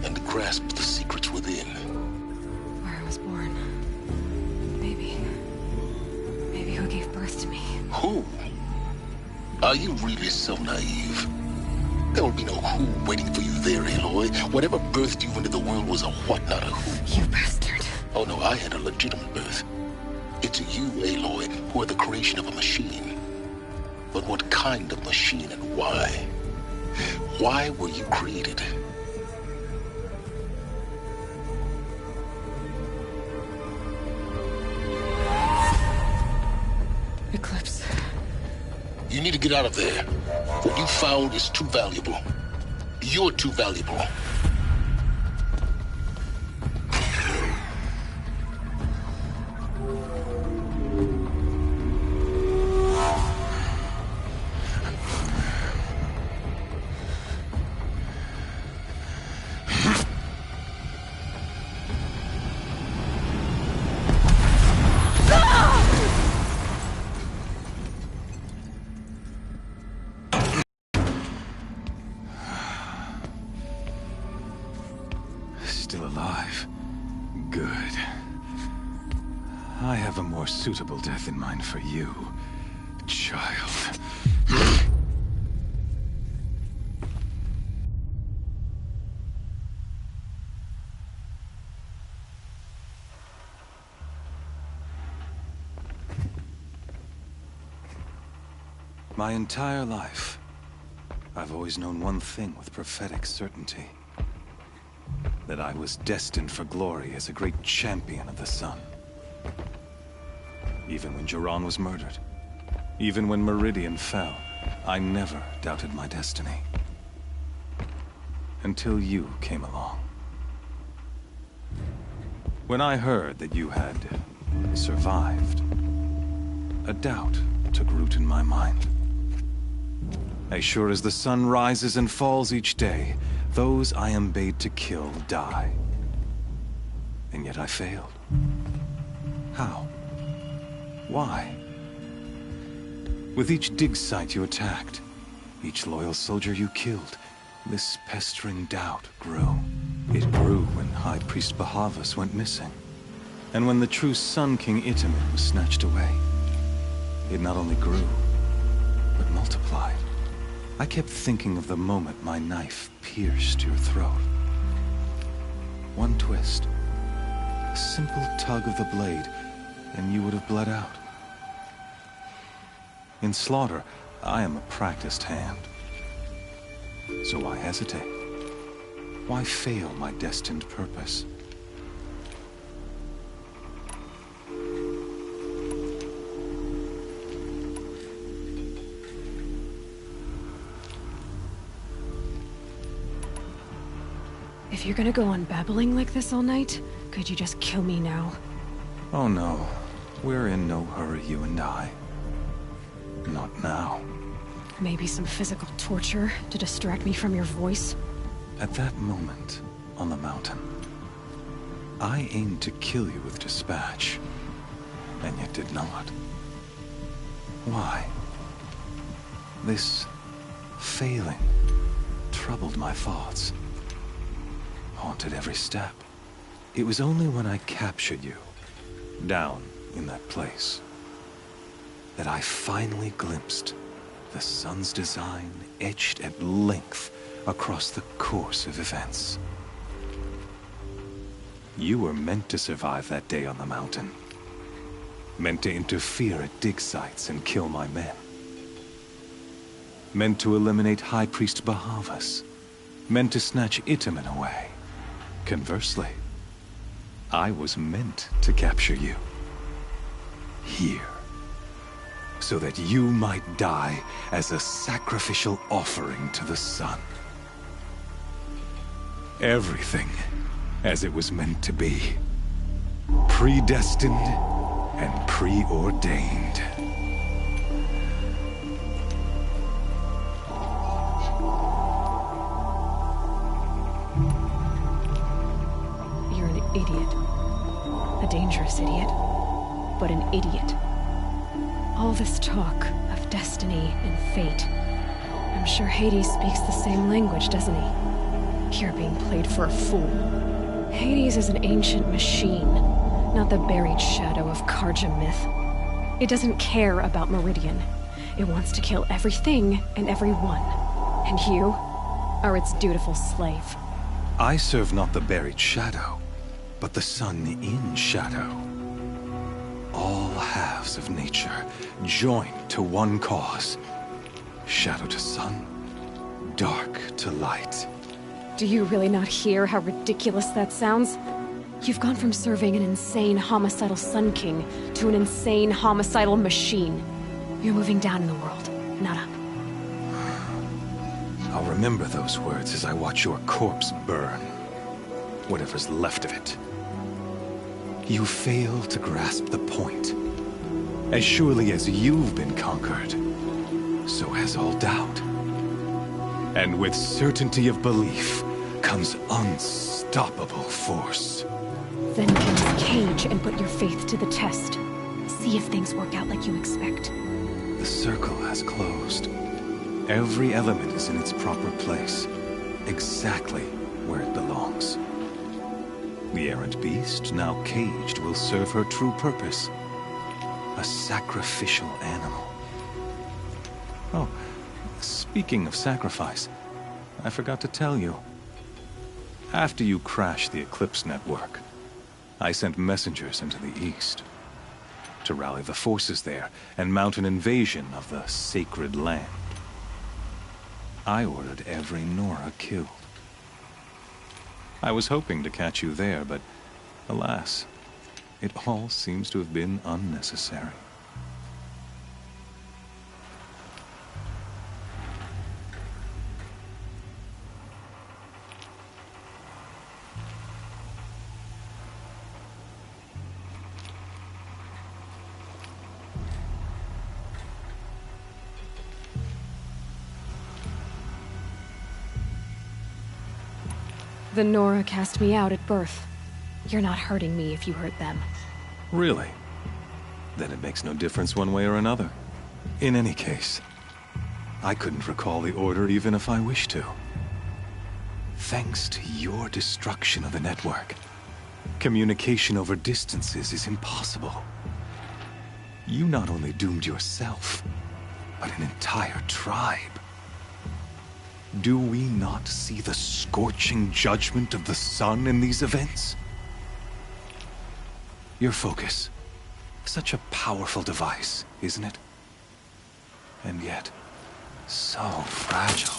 And grasp the secrets within. Where I was born. Maybe who gave birth to me. Who? Are you really so naive? There will be no who waiting for you there, Aloy. Whatever birthed you into the world was a what, not a who. You bastard. Oh no, I had a legitimate birth. It's you, Aloy, who are the creation of a machine. But what kind of machine and why? Why were you created? Eclipse. You need to get out of there. What you found is too valuable. You're too valuable. Still alive. Good. I have a more suitable death in mind for you, child. My entire life, I've always known one thing with prophetic certainty. That I was destined for glory as a great champion of the sun. Even when Jiran was murdered, even when Meridian fell, I never doubted my destiny. Until you came along. When I heard that you had survived, a doubt took root in my mind. As sure as the sun rises and falls each day, those I am bade to kill die. And yet I failed. How? Why? With each dig site you attacked, each loyal soldier you killed, this pestering doubt grew. It grew when High Priest Bahavas went missing. And when the true Sun King Itamen was snatched away. It not only grew, but multiplied. I kept thinking of the moment my knife pierced your throat. One twist, a simple tug of the blade, and you would have bled out. In slaughter, I am a practiced hand. So why hesitate? Why fail my destined purpose? If you're gonna go on babbling like this all night, could you just kill me now? Oh no. We're in no hurry, you and I. Not now. Maybe some physical torture to distract me from your voice? At that moment, on the mountain, I aimed to kill you with dispatch, and yet did not. Why? This failing troubled my thoughts. Haunted every step. It was only when I captured you, down in that place, that I finally glimpsed the sun's design etched at length across the course of events. You were meant to survive that day on the mountain. Meant to interfere at dig sites and kill my men. Meant to eliminate High Priest Bahavas. Meant to snatch Itamen away. Conversely, I was meant to capture you. Here. So that you might die as a sacrificial offering to the sun. Everything as it was meant to be. Predestined and preordained. Idiot. A dangerous idiot, but an idiot. All this talk of destiny and fate. I'm sure Hades speaks the same language, doesn't he? You're being played for a fool. Hades is an ancient machine, not the buried shadow of Karja myth. It doesn't care about Meridian. It wants to kill everything and everyone. And you are its dutiful slave. I serve not the buried shadow, but the sun in shadow. All halves of nature joined to one cause. Shadow to sun, dark to light. Do you really not hear how ridiculous that sounds? You've gone from serving an insane homicidal Sun King to an insane homicidal machine. You're moving down in the world, not up. I'll remember those words as I watch your corpse burn. Whatever's left of it. You fail to grasp the point. As surely as you've been conquered, so has all doubt. And with certainty of belief comes unstoppable force. Then just cage and put your faith to the test. See if things work out like you expect. The circle has closed. Every element is in its proper place, exactly where it belongs. The errant beast, now caged, will serve her true purpose. A sacrificial animal. Oh, speaking of sacrifice, I forgot to tell you. After you crashed the Eclipse network, I sent messengers into the east to rally the forces there and mount an invasion of the sacred land. I ordered every Nora killed. I was hoping to catch you there, but alas, it all seems to have been unnecessary. The Nora cast me out at birth. You're not hurting me if you hurt them. Really? Then it makes no difference one way or another. In any case, I couldn't recall the order even if I wished to. Thanks to your destruction of the network, communication over distances is impossible. You not only doomed yourself, but an entire tribe. Do we not see the scorching judgment of the sun in these events? Your focus. Such a powerful device, isn't it? And yet, so fragile.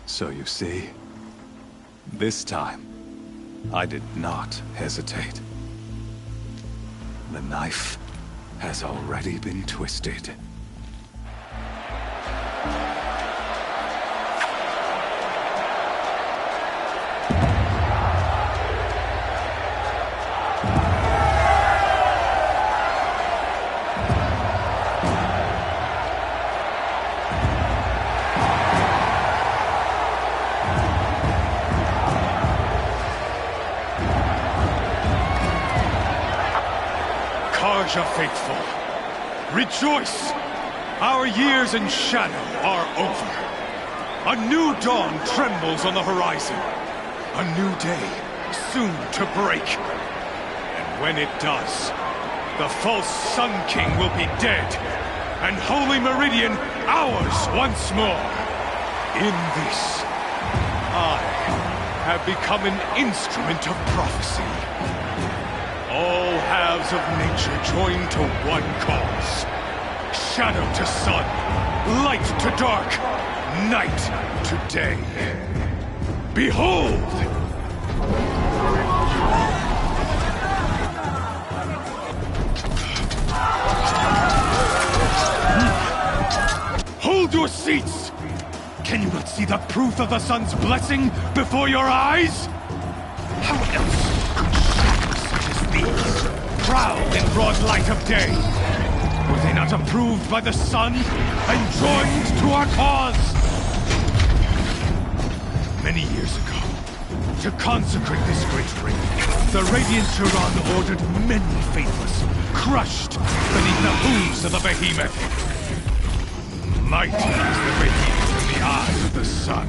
So you see, this time, I did not hesitate. The knife has already been twisted. Karja faithful, rejoice! Our years in shadow are over. A new dawn trembles on the horizon. A new day soon to break. And when it does, the false Sun King will be dead, and Holy Meridian ours once more. In this, I have become an instrument of prophecy. All halves of nature join to one cause. Shadow to sun, light to dark, night to day. Behold! Hold your seats! Can you not see the proof of the sun's blessing before your eyes? How else proud in broad light of day? Were they not approved by the sun and joined to our cause? Many years ago, to consecrate this great ring, the Radiant Turan ordered many faithless, crushed beneath the hooves of the behemoth. Mighty is the radiance in the eyes of the sun,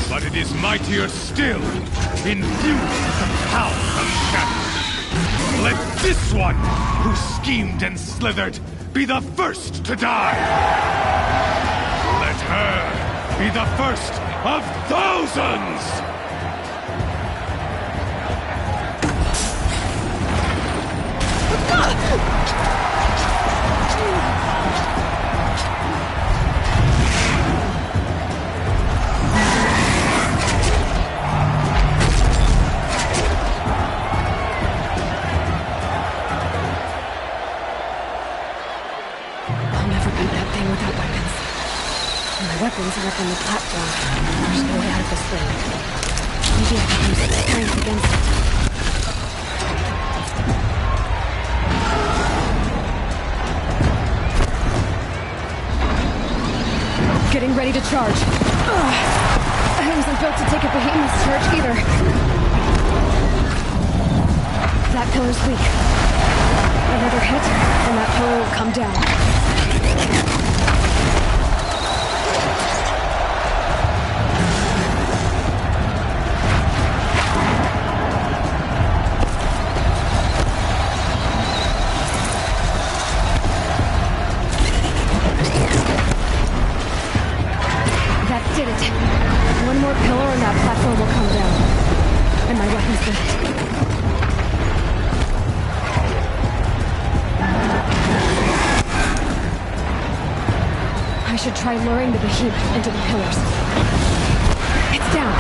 but it is mightier still, infused with the power of shadow. Let this one, who schemed and slithered, be the first to die! Let her be the first of thousands! weapons are up on the platform. There's no way out of this thing. Maybe I can use its strength against it. Getting ready to charge. Ugh. I wasn't built to take a behemoth's charge either. That pillar's weak. Another hit, and that pillar will come down. That did it. One more pillar and that platform will come down. And my weapon's ready. I should try luring the behemoth into the pillars. It's down.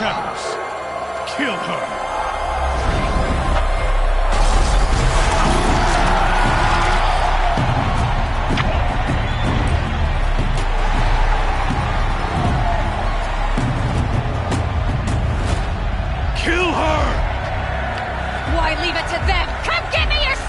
shadows. Kill her. Kill her! Why leave it to them? Come get me yourself!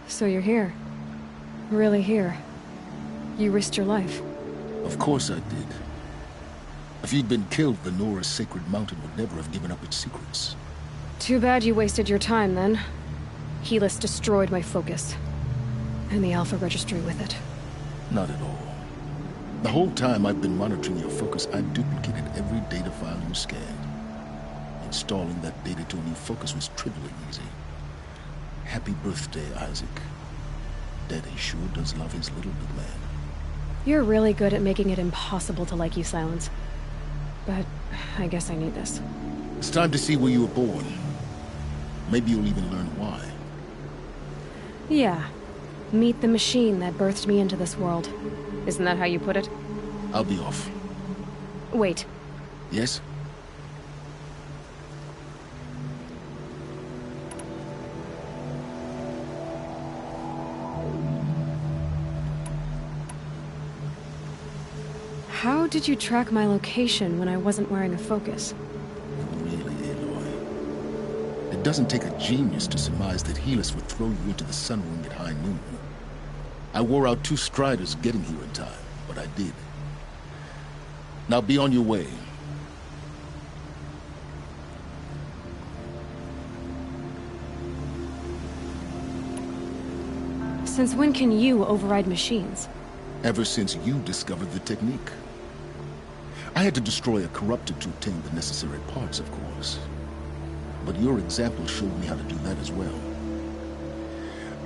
So you're here. Really here. You risked your life. Of course I did. If you'd been killed, the Nora's sacred mountain would never have given up its secrets. Too bad you wasted your time, then. Helis destroyed my focus. And the Alpha Registry with it. Not at all. The whole time I've been monitoring your focus, I've duplicated every data file you scanned. Installing that data to a new focus was trivially easy. Happy birthday, Isaac. Daddy sure does love his little big man. You're really good at making it impossible to like you, Silence. But I guess I need this. It's time to see where you were born. Maybe you'll even learn why. Yeah. Meet the machine that birthed me into this world. Isn't that how you put it? I'll be off. Wait. Yes? How did you track my location when I wasn't wearing a focus? Really, Aloy. It doesn't take a genius to surmise that Helis would throw you into the sun ring at high noon. I wore out 2 striders getting here in time, but I did. Now be on your way. Since when can you override machines? Ever since you discovered the technique. I had to destroy a corrupted to obtain the necessary parts, of course. But your example showed me how to do that as well.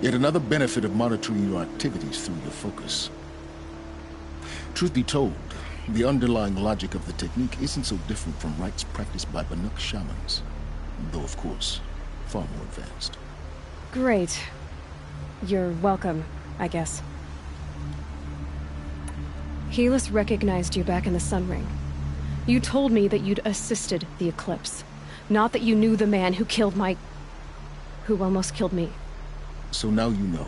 Yet another benefit of monitoring your activities through your focus. Truth be told, the underlying logic of the technique isn't so different from rites practiced by Banuk shamans. Though, of course, far more advanced. Great. You're welcome, I guess. Helis recognized you back in the Sun Ring. You told me that you'd assisted the Eclipse. Not that you knew the man who killed who almost killed me. So now you know.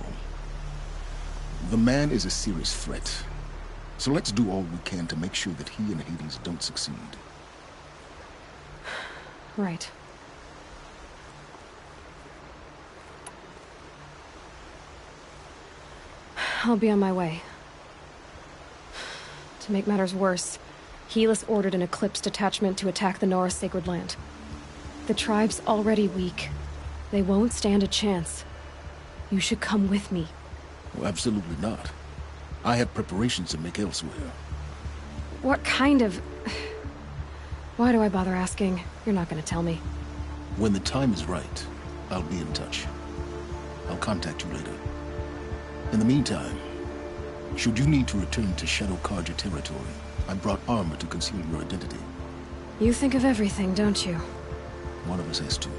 The man is a serious threat. So let's do all we can to make sure that he and Hades don't succeed. Right. I'll be on my way. To make matters worse, Helis ordered an Eclipse detachment to attack the Nora Sacred Land. The tribe's already weak. They won't stand a chance. You should come with me. Well, absolutely not. I have preparations to make elsewhere. What kind of... Why do I bother asking? You're not gonna tell me. When the time is right, I'll be in touch. I'll contact you later. In the meantime, should you need to return to Shadow Karja territory, I brought armor to conceal your identity. You think of everything, don't you? One of us has to.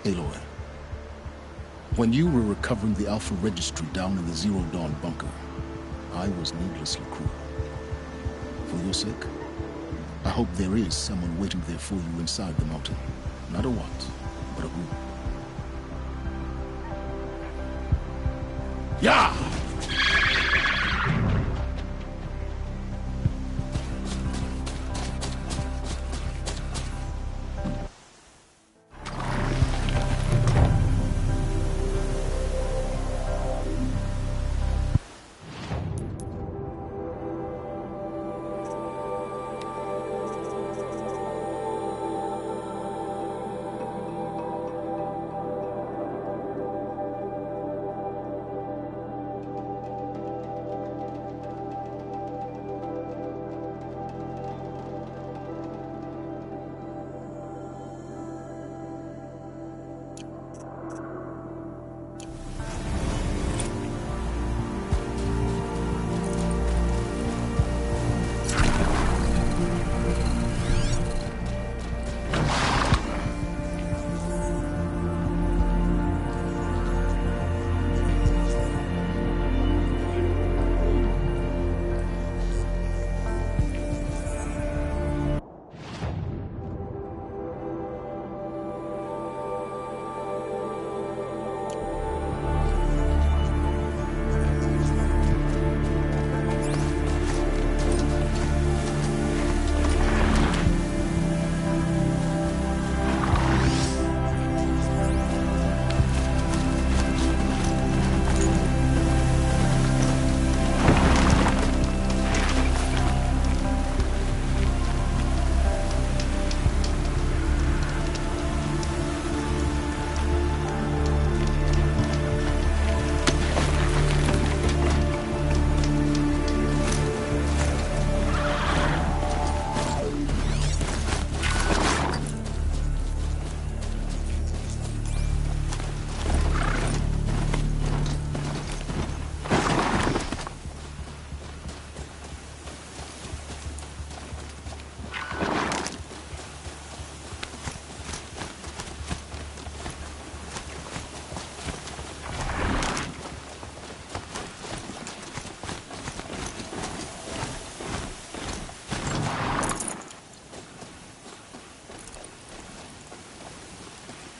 Aloy, when you were recovering the Alpha Registry down in the Zero Dawn bunker, I was needlessly cruel. For your sake, I hope there is someone waiting there for you inside the mountain. Not a what, but a who. Yeah!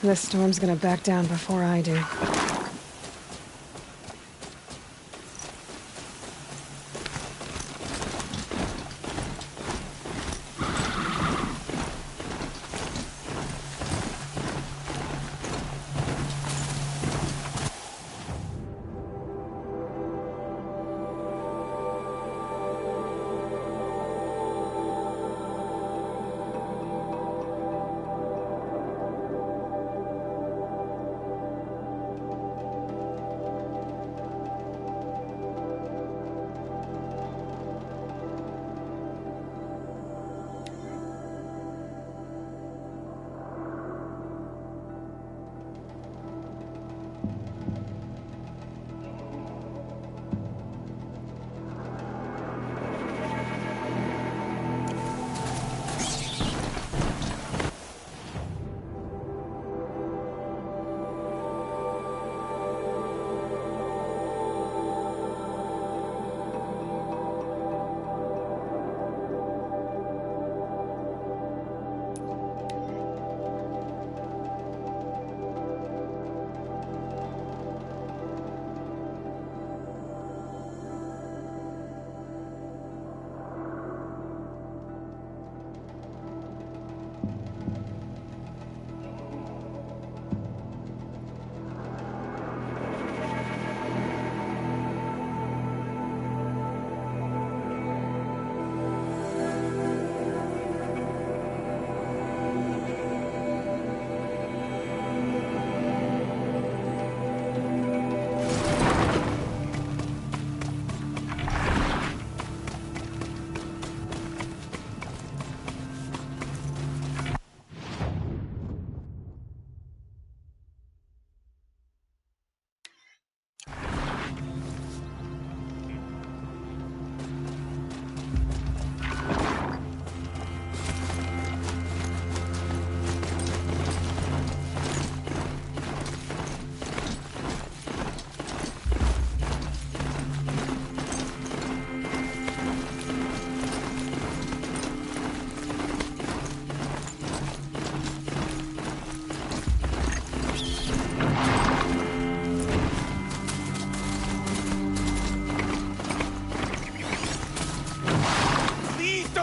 This storm's gonna back down before I do.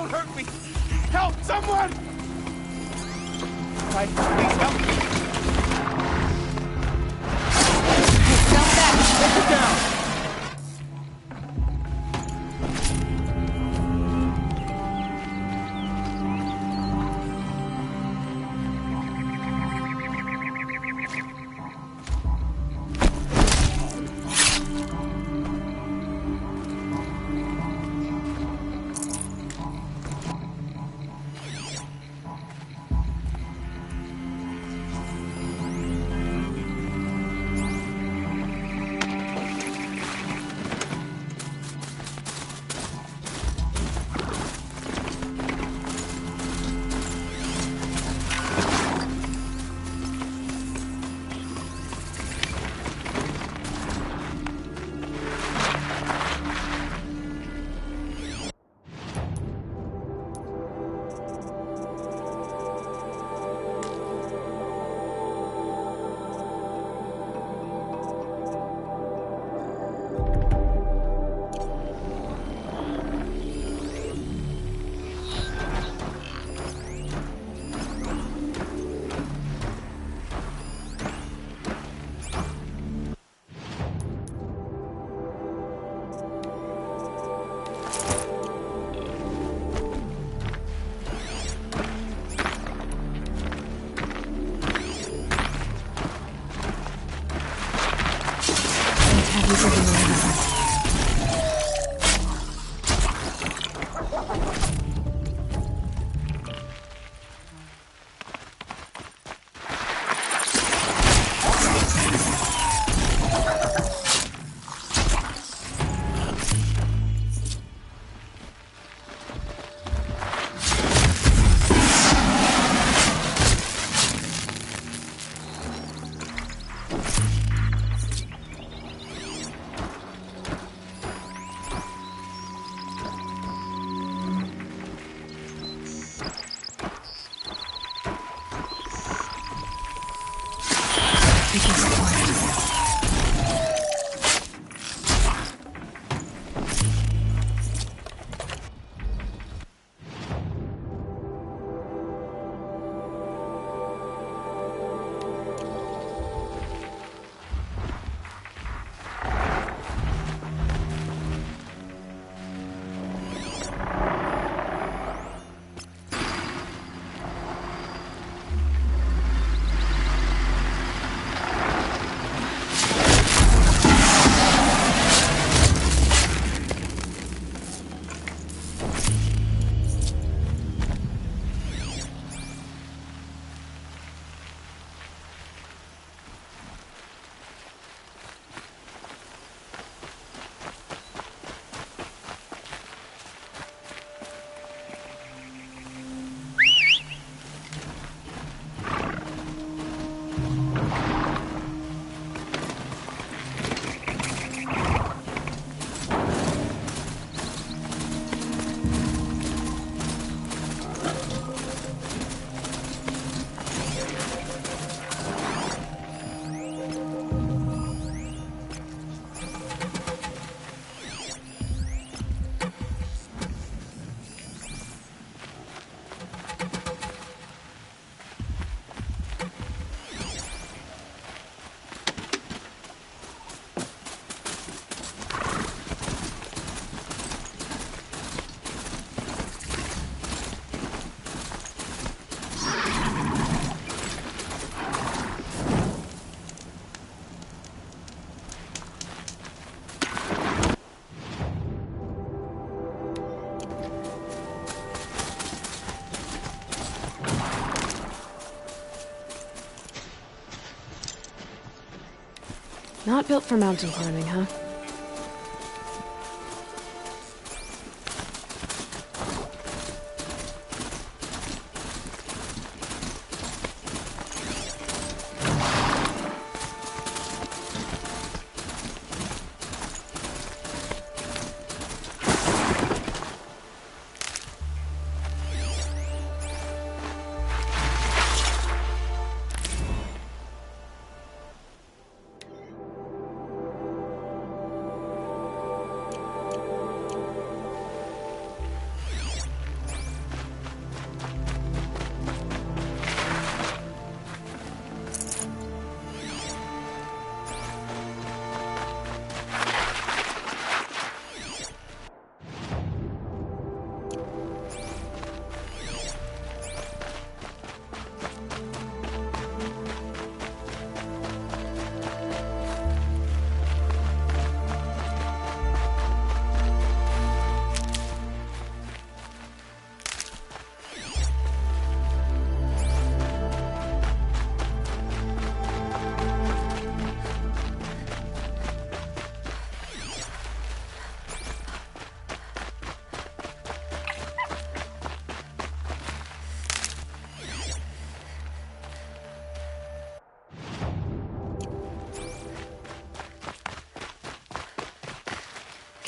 Don't hurt me! Help! Someone! Right, please help me! Jump back! Take it down! Not built for mountain climbing, huh?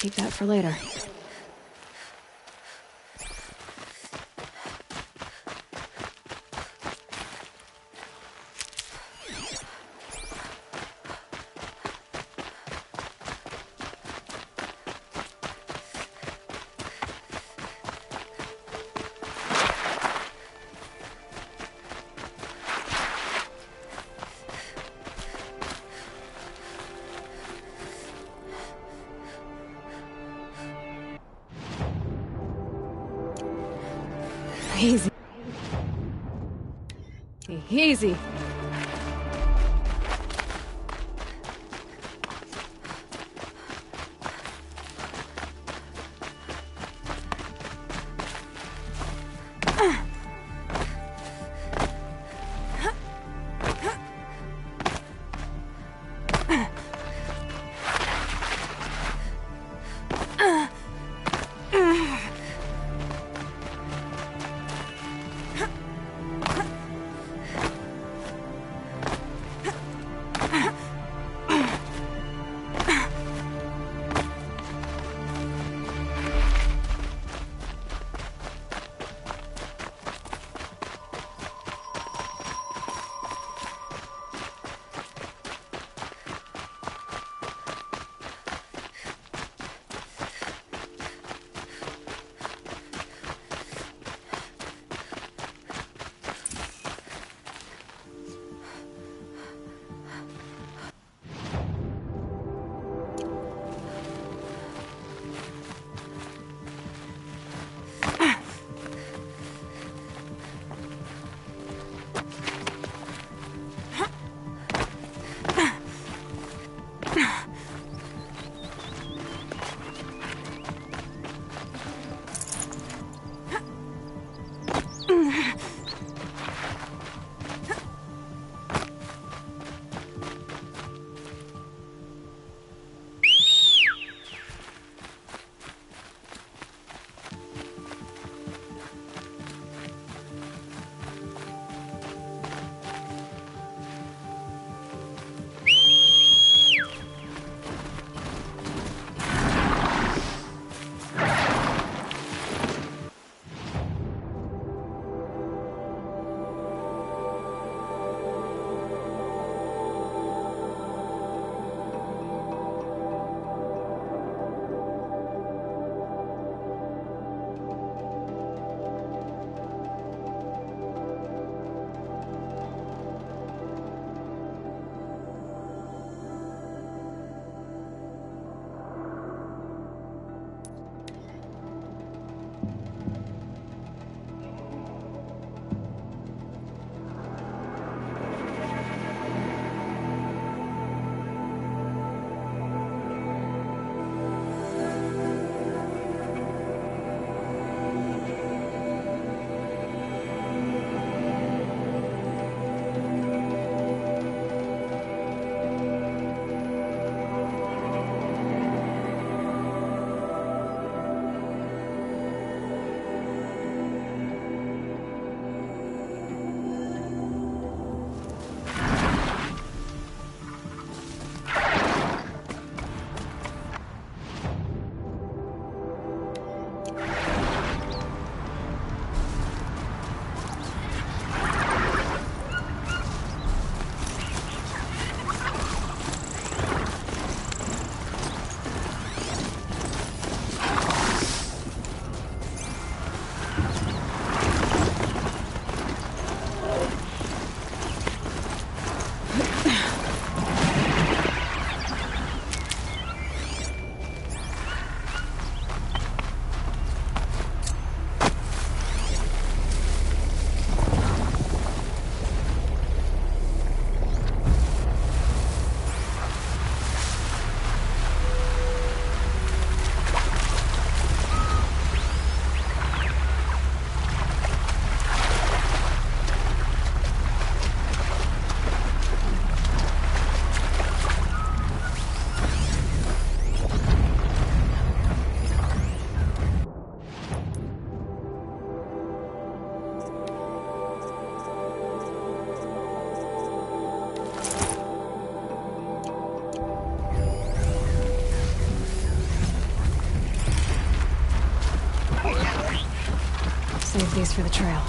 keep that for later. Easy. Easy. Save these for the trail.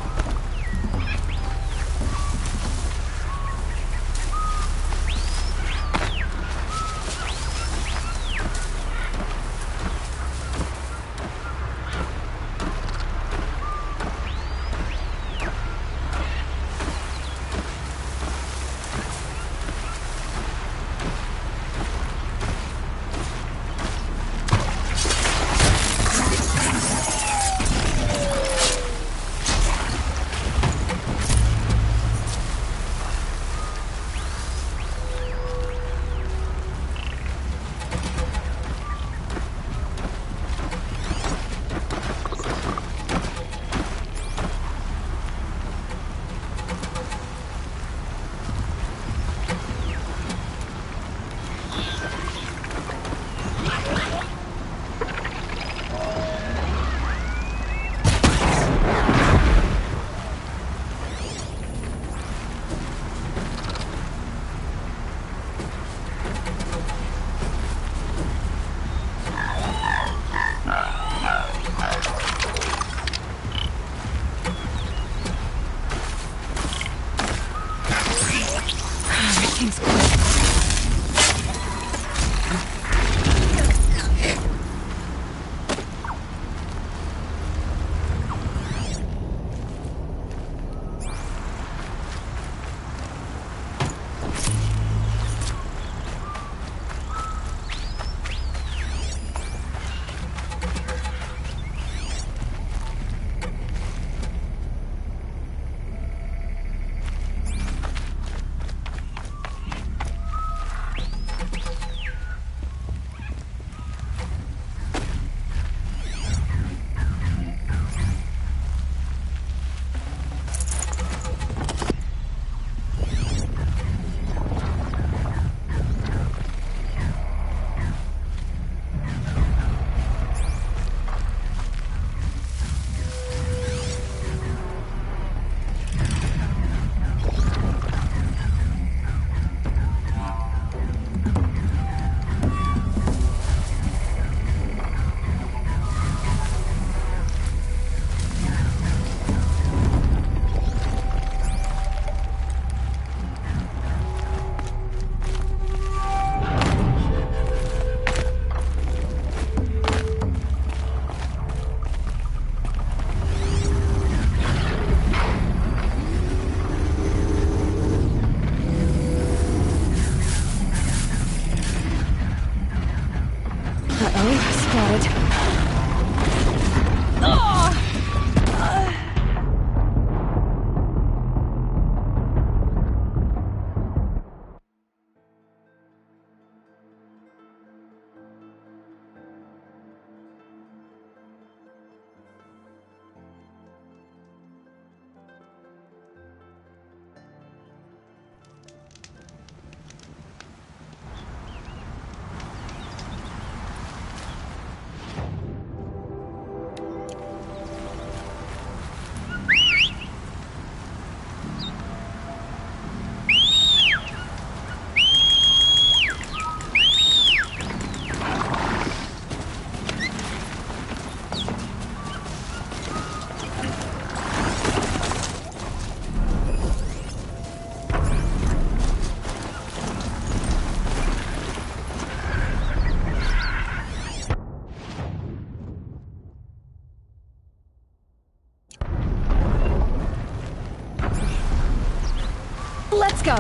Let's go.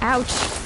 Ouch.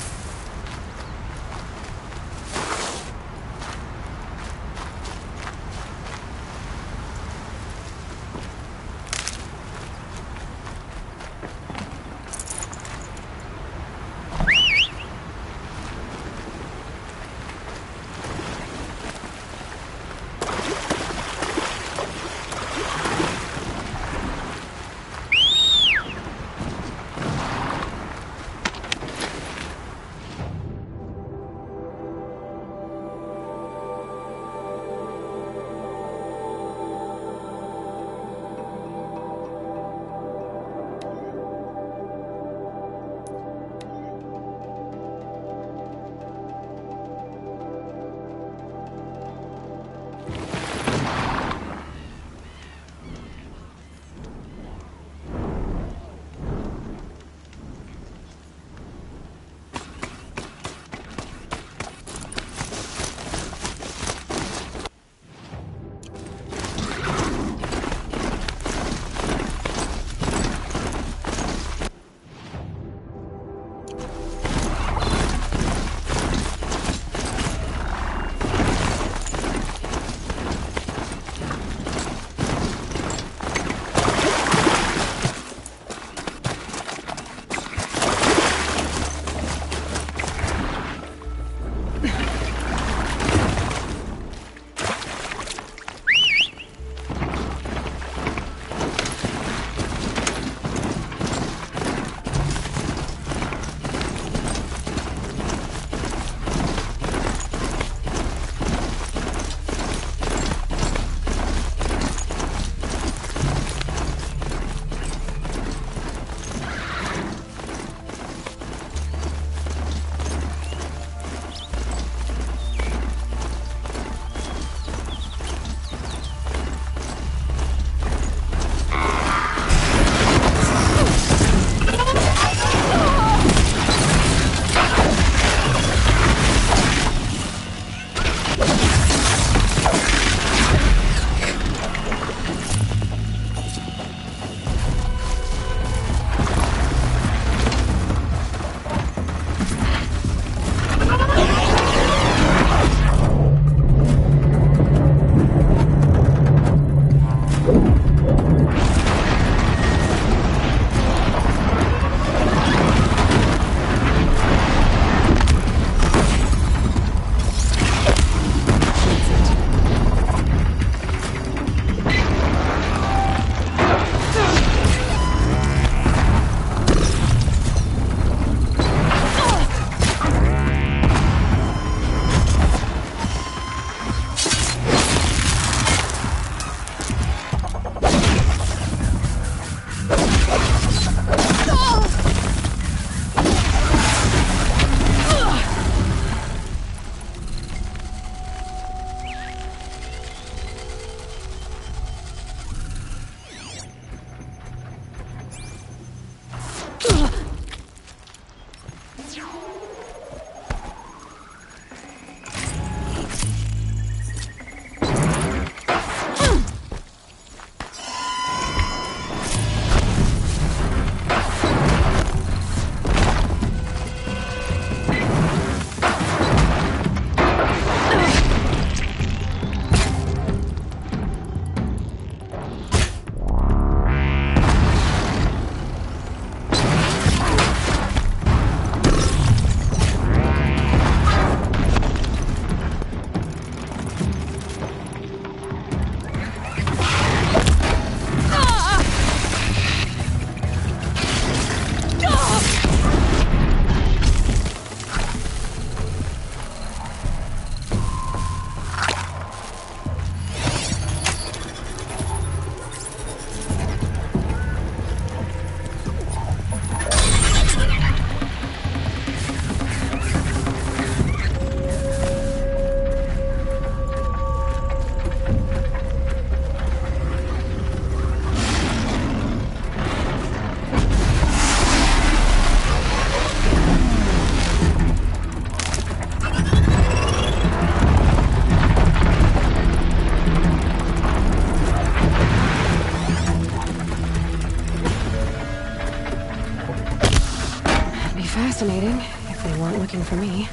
fascinating, if they weren't looking for me.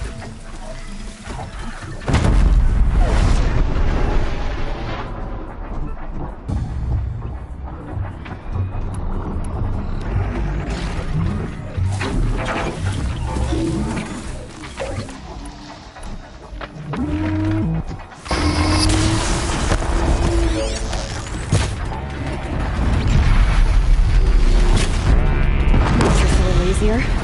Makes this a little easier.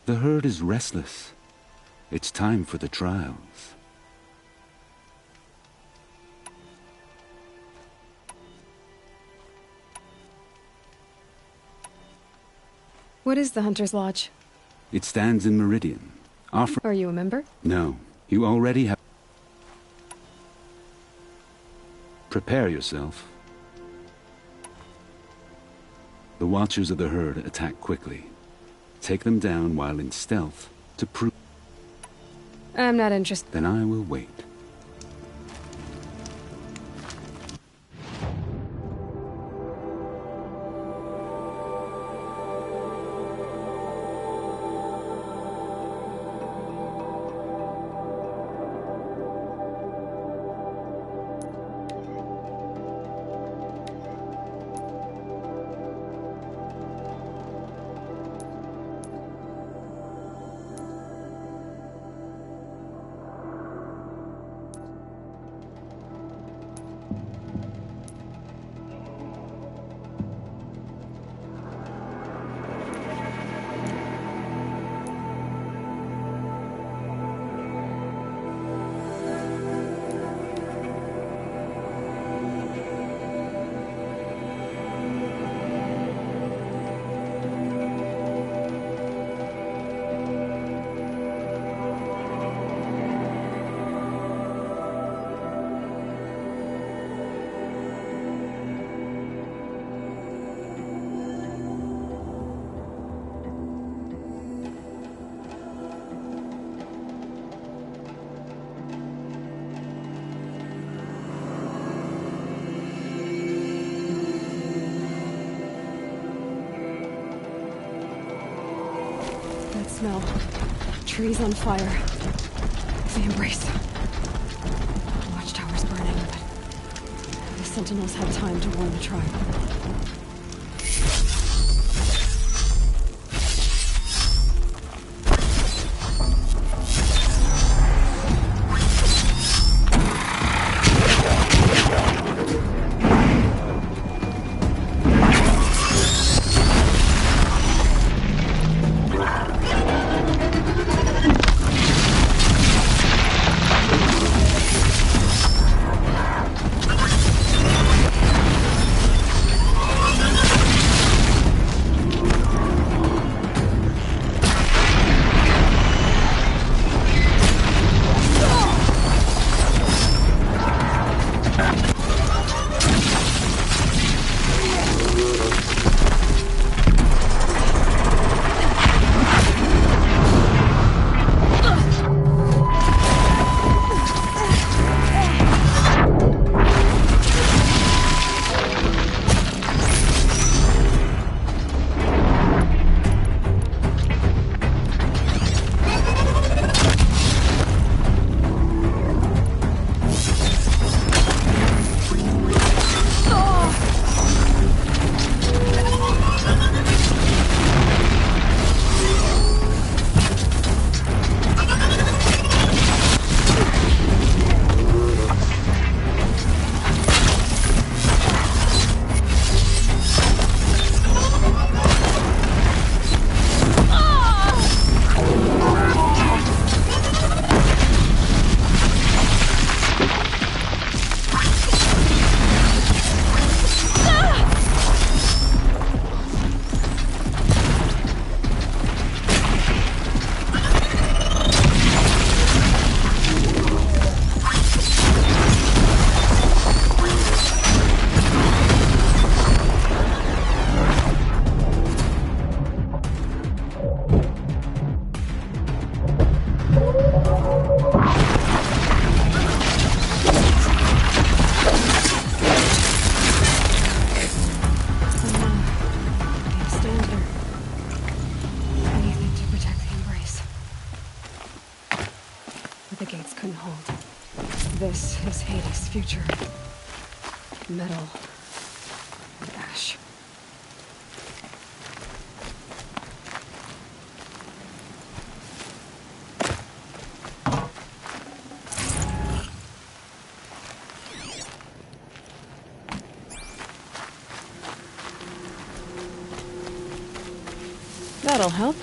The herd is restless. It's time for the trials. What is the Hunter's Lodge? It stands in Meridian. Are you a member? No, you already have... Prepare yourself. The Watchers of the Herd attack quickly. Take them down while in stealth to prove... I'm not interested. Then I will wait. Smell. Trees on fire. The embrace. The watchtower's burning, but the sentinels had time to warn the tribe. This is Hades' future. Metal. And ash. That'll help.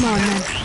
Come on, then.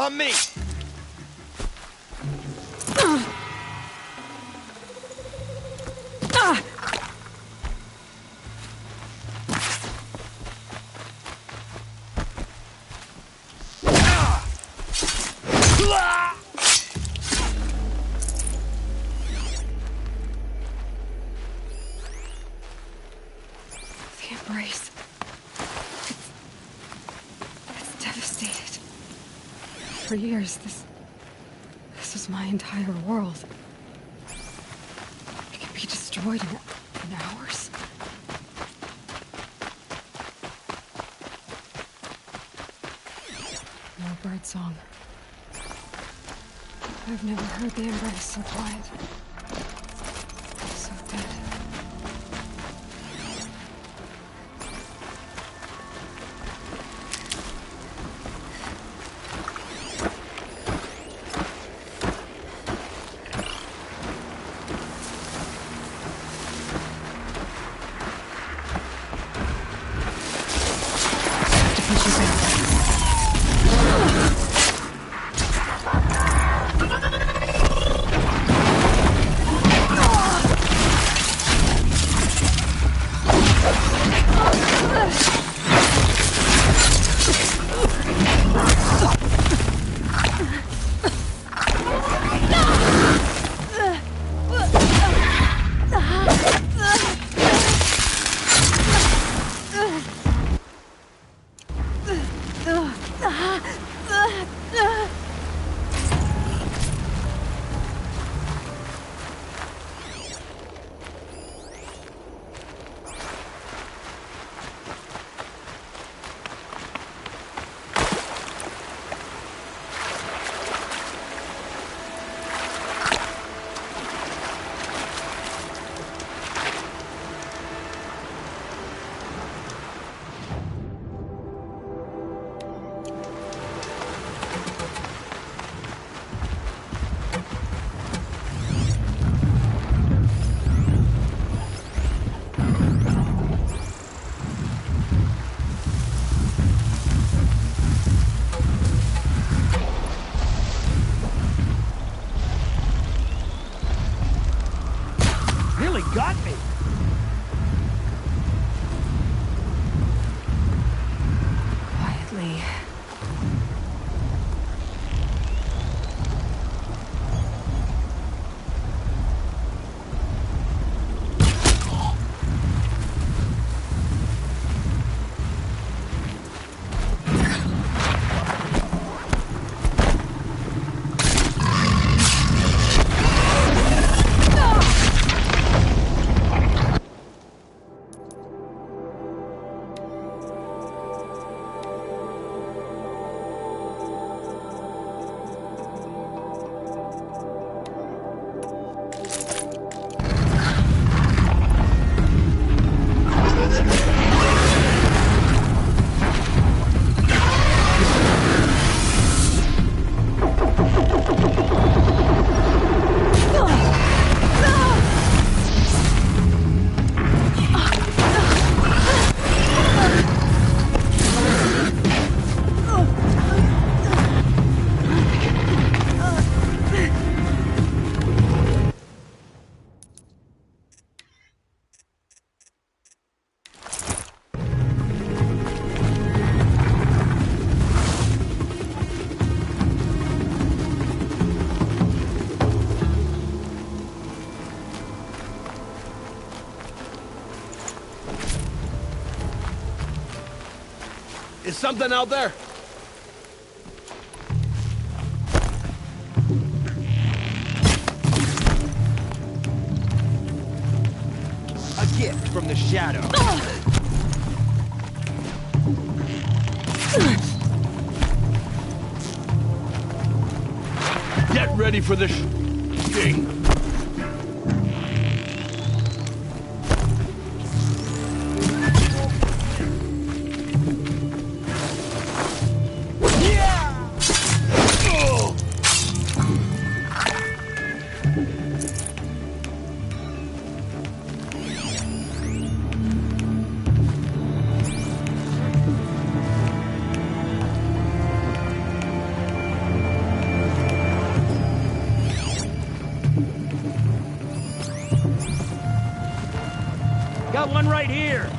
On me! The embrace. It's devastated. For years, this was my entire world. It could be destroyed in hours. No birdsong. I've never heard the embrace so quiet. So dead. Got me! Quietly. Is something out there? A gift from the shadow. Get ready for the sting. right here!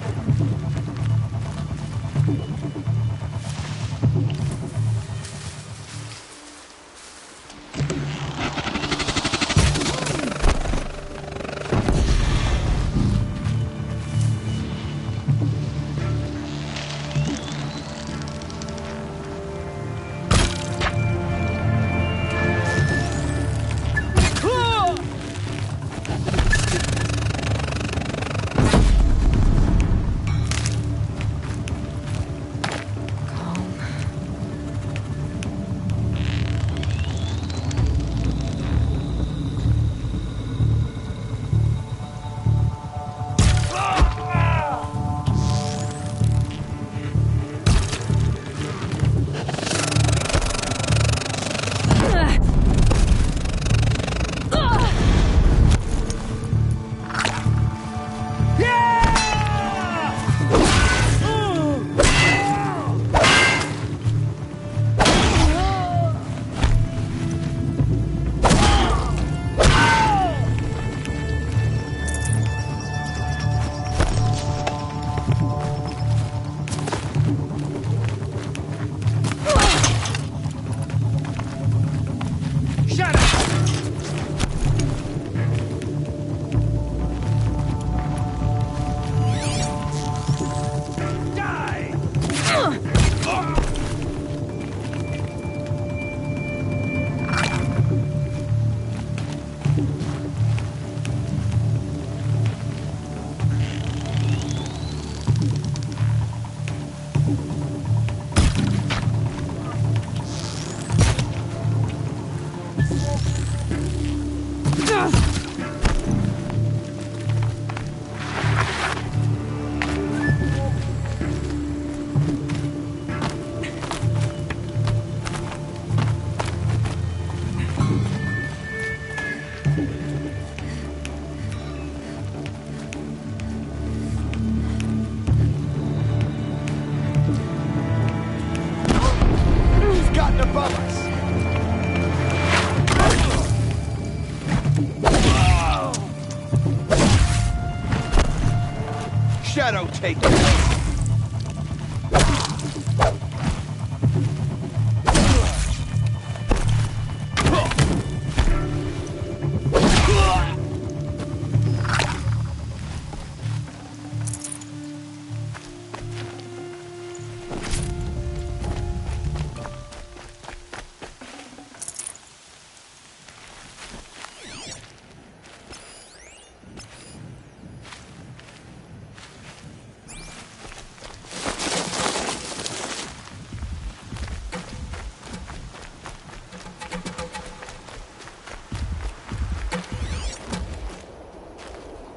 Shadow take it.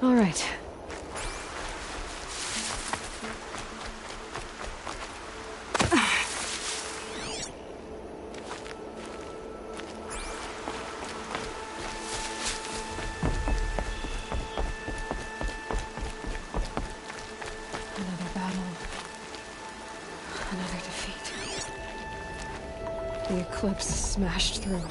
All right. Another battle. Another defeat. The eclipse smashed through.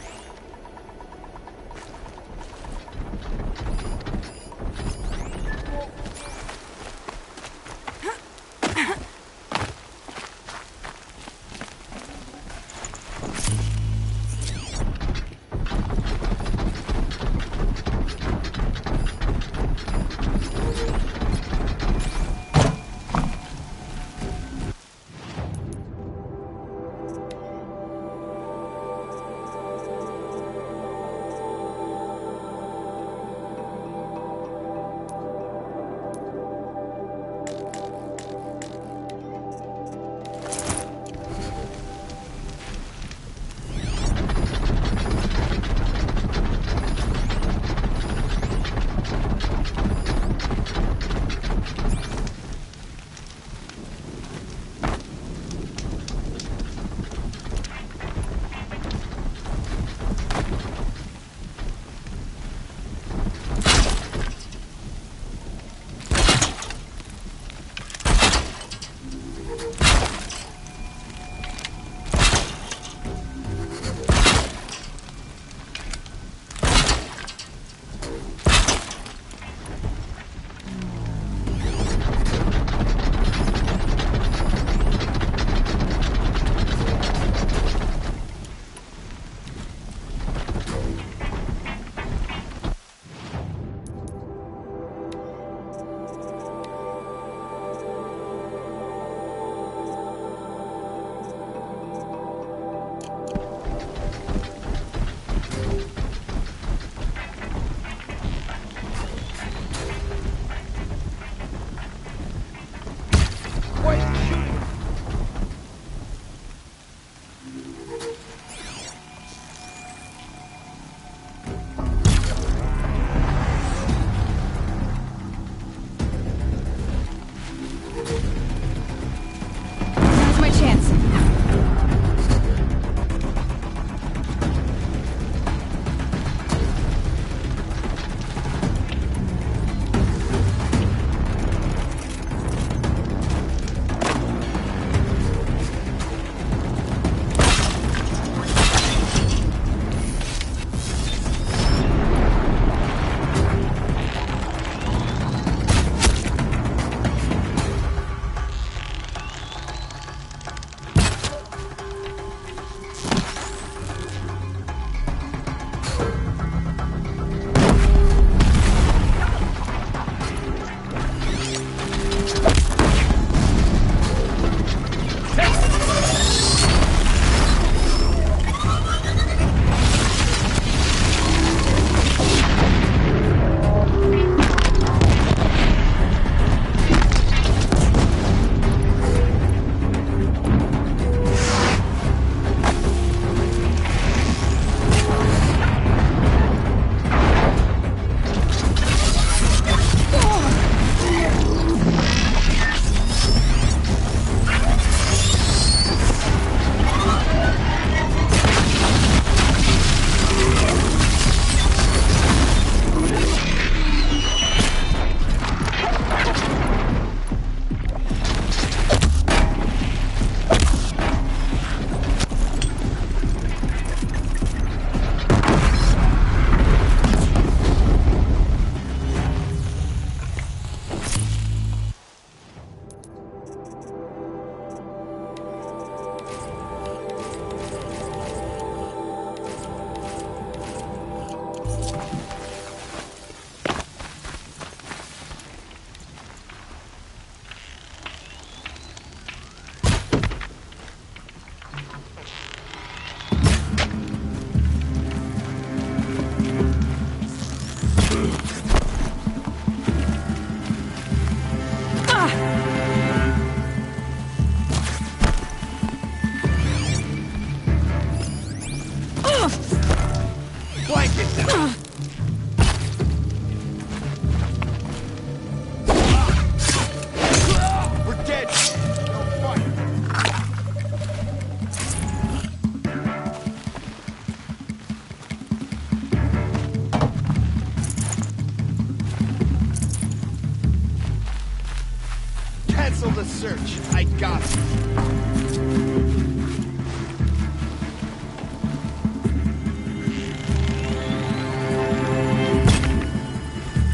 search. I got it.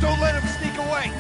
Don't let him sneak away!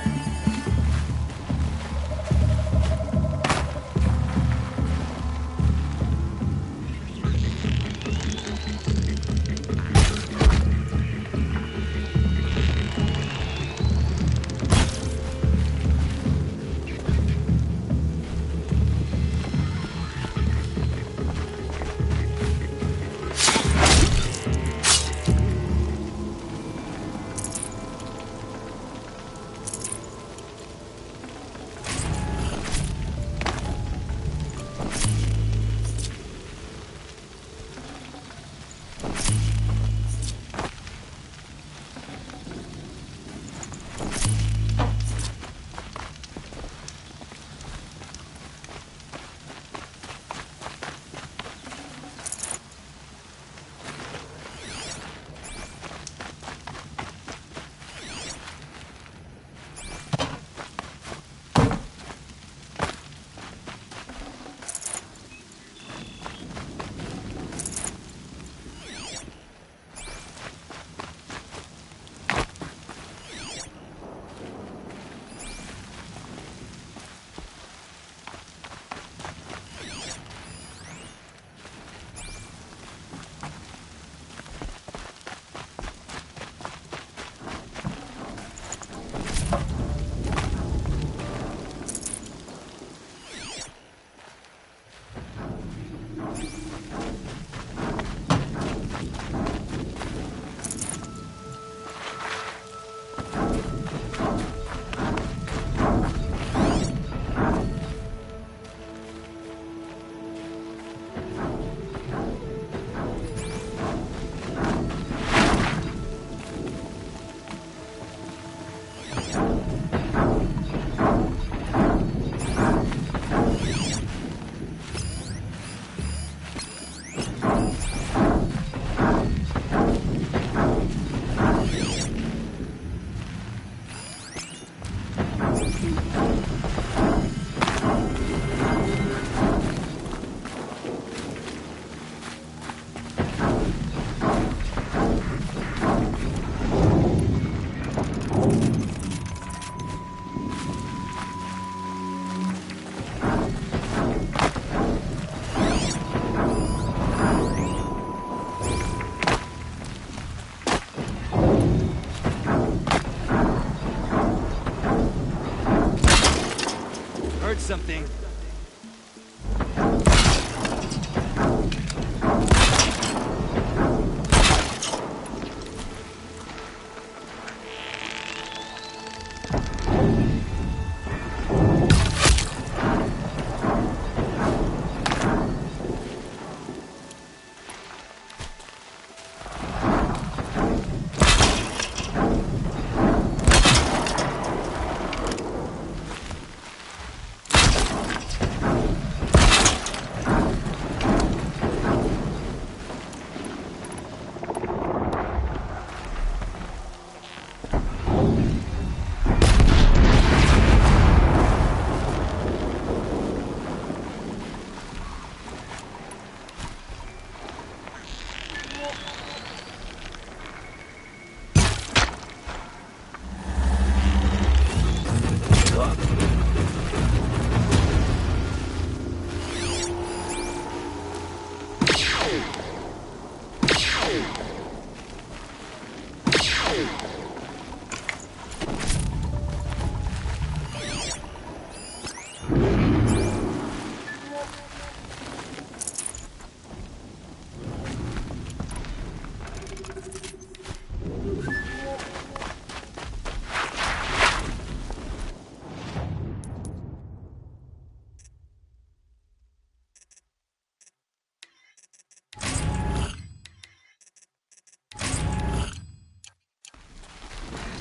Something.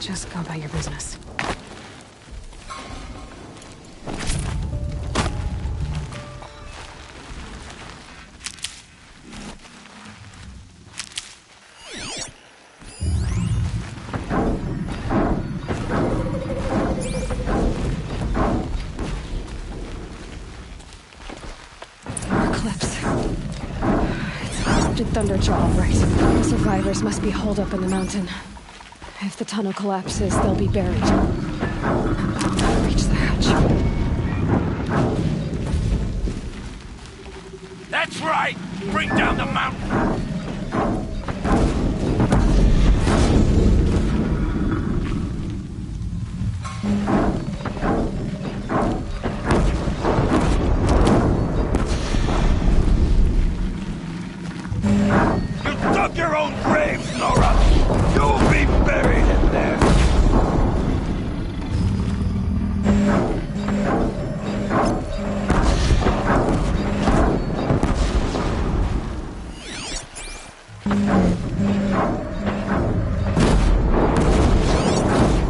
Just go about your business. eclipse. It's a corrupted Thunderjaw, right? The survivors must be holed up in the mountain. If the tunnel collapses, they'll be buried. I'll reach the hatch. That's right! Bring down the mountain! You dug your own grave, Nora! You'll be buried in there!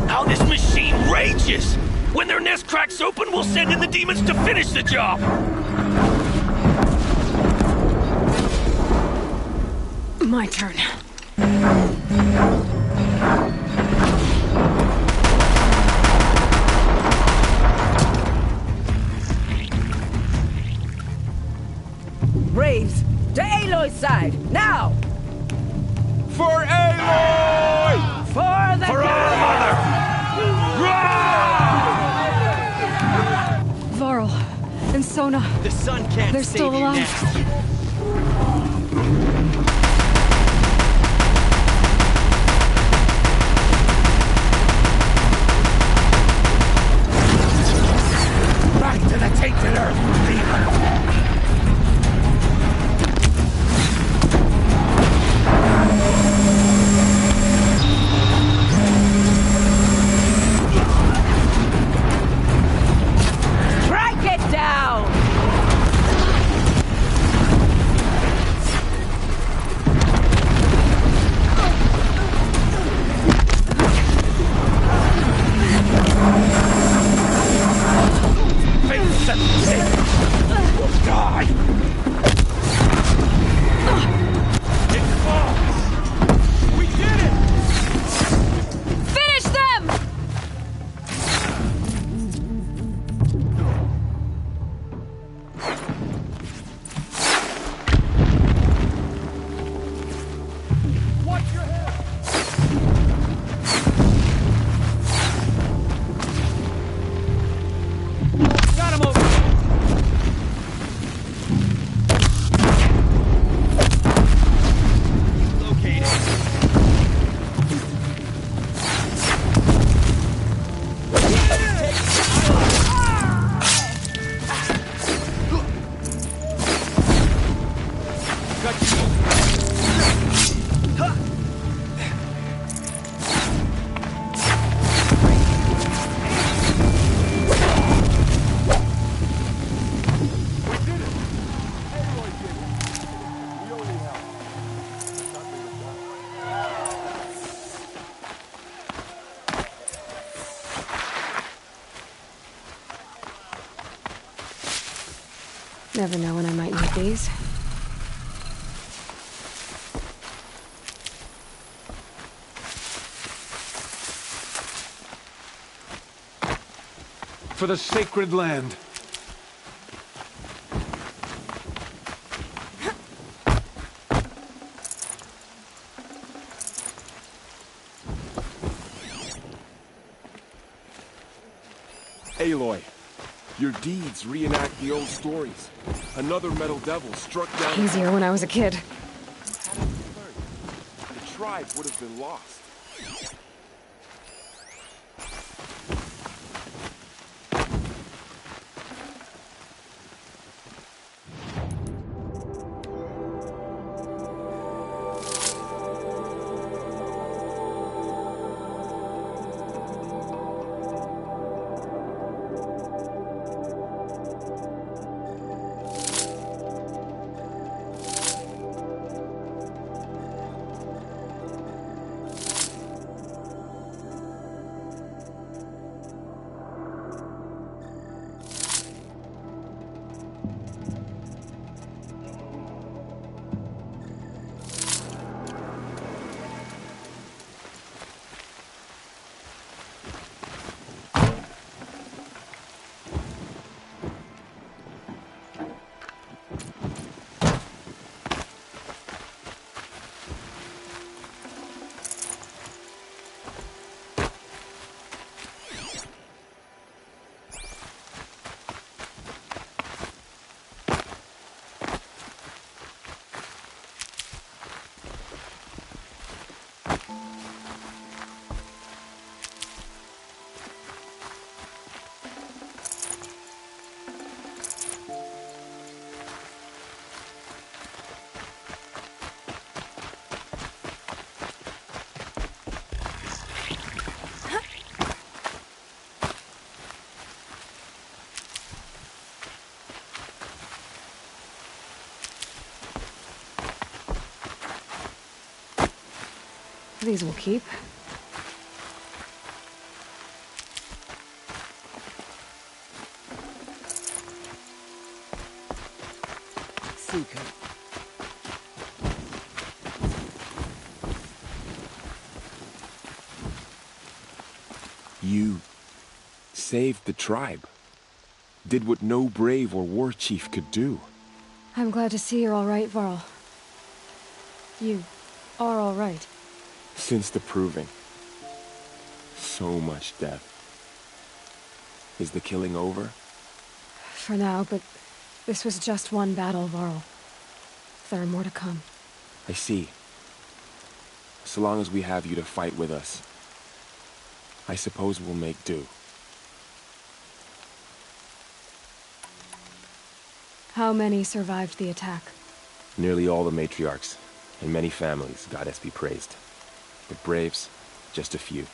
How this machine rages! When their nest cracks open, we'll send in the demons to finish the job! My turn. Braves, to Aloy's side, now! For Aloy! For the For our mother! Varl and Sona. The sun can't They're save still you alive. now. Back to the tainted earth, demon! Strike it down! Fate set the table! We'll die! It falls! We did it! Finish them! Watch your head! Got him over! Located. Got you. Never know when I might need these. For the sacred land. Aloy, your deeds reenact the old stories. Another metal devil struck down... Easier when I was a kid. The tribe would have been lost. These will keep. Seeker. You saved the tribe. Did what no brave or war chief could do. I'm glad to see you're all right, Varl. You are all right. Since the proving. So much death. Is the killing over? For now, but this was just one battle, Varl. There are more to come. I see. So long as we have you to fight with us, I suppose we'll make do. How many survived the attack? Nearly all the matriarchs, and many families, goddess be praised. The braves, just a few,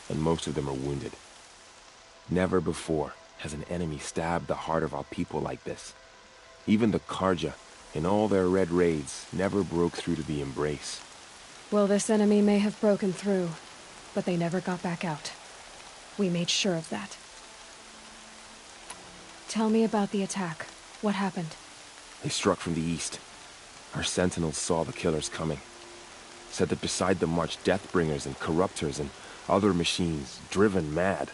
and most of them are wounded. Never before has an enemy stabbed the heart of our people like this. Even the Karja, in all their red raids, never broke through to the embrace. Well, this enemy may have broken through, but they never got back out. We made sure of that. Tell me about the attack. What happened? They struck from the east. Our sentinels saw the killers coming. Said that beside them marched Deathbringers and Corruptors and other machines, driven mad.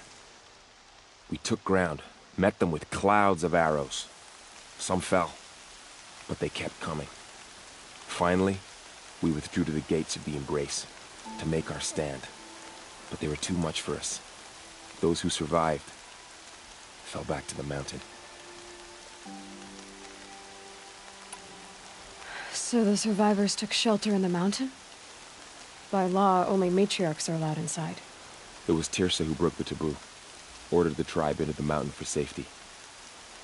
We took ground, met them with clouds of arrows. Some fell, but they kept coming. Finally, we withdrew to the gates of the embrace to make our stand. But they were too much for us. Those who survived fell back to the mountain. So the survivors took shelter in the mountain? By law, only matriarchs are allowed inside. It was Tirsa who broke the taboo. Ordered the tribe into the mountain for safety.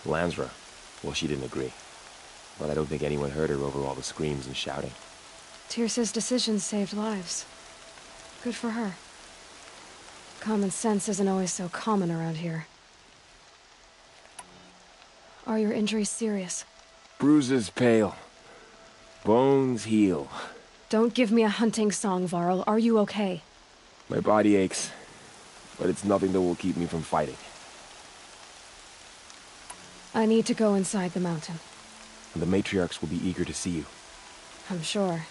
Lansra, well, she didn't agree. But I don't think anyone heard her over all the screams and shouting. Tirsa's decision saved lives. Good for her. Common sense isn't always so common around here. Are your injuries serious? Bruises pale. Bones heal. Don't give me a hunting song, Varl. Are you okay? My body aches, but it's nothing that will keep me from fighting. I need to go inside the mountain. And the matriarchs will be eager to see you. I'm sure,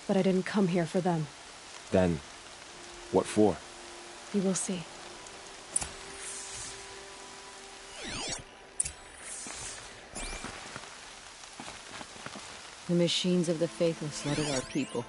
but I didn't come here for them. Then, what for? You will see. The machines of the faithless slaughtered our people.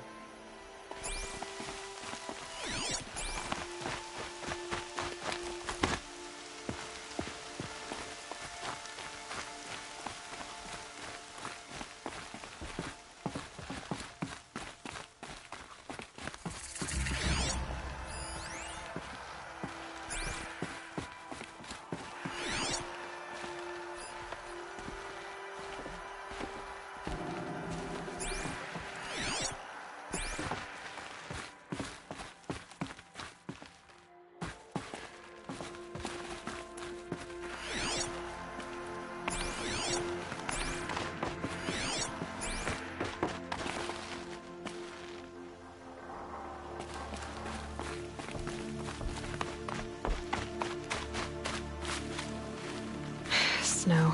Snow.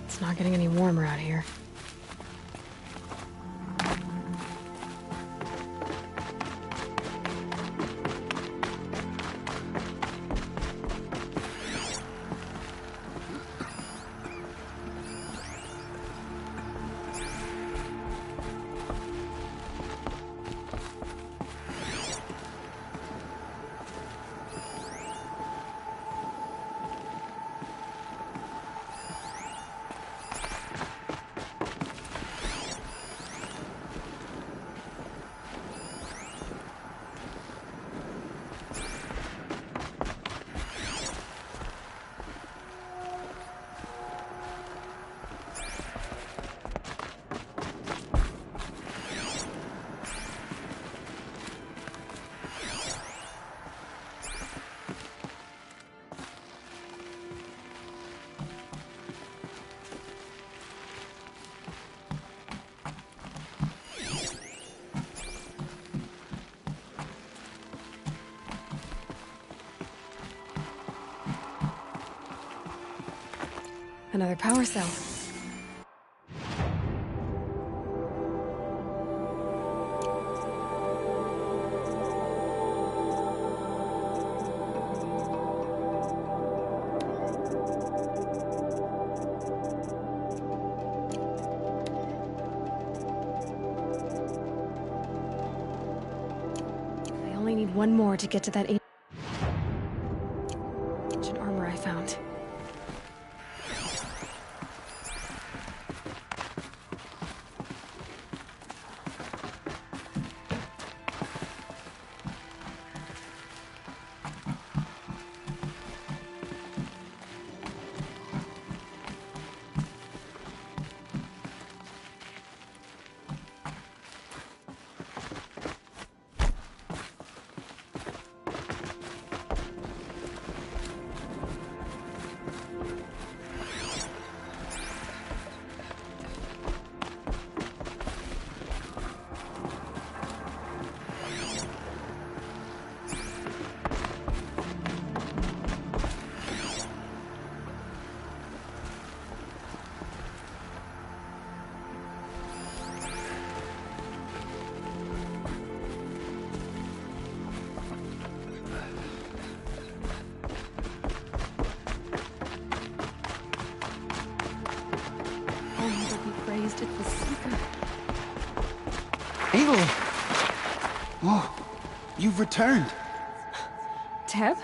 It's not getting any warmer out here. Another power cell. I only need one more to get to that ancient armor I found. It's the Seeker. Aloy! Oh, you've returned. Teb?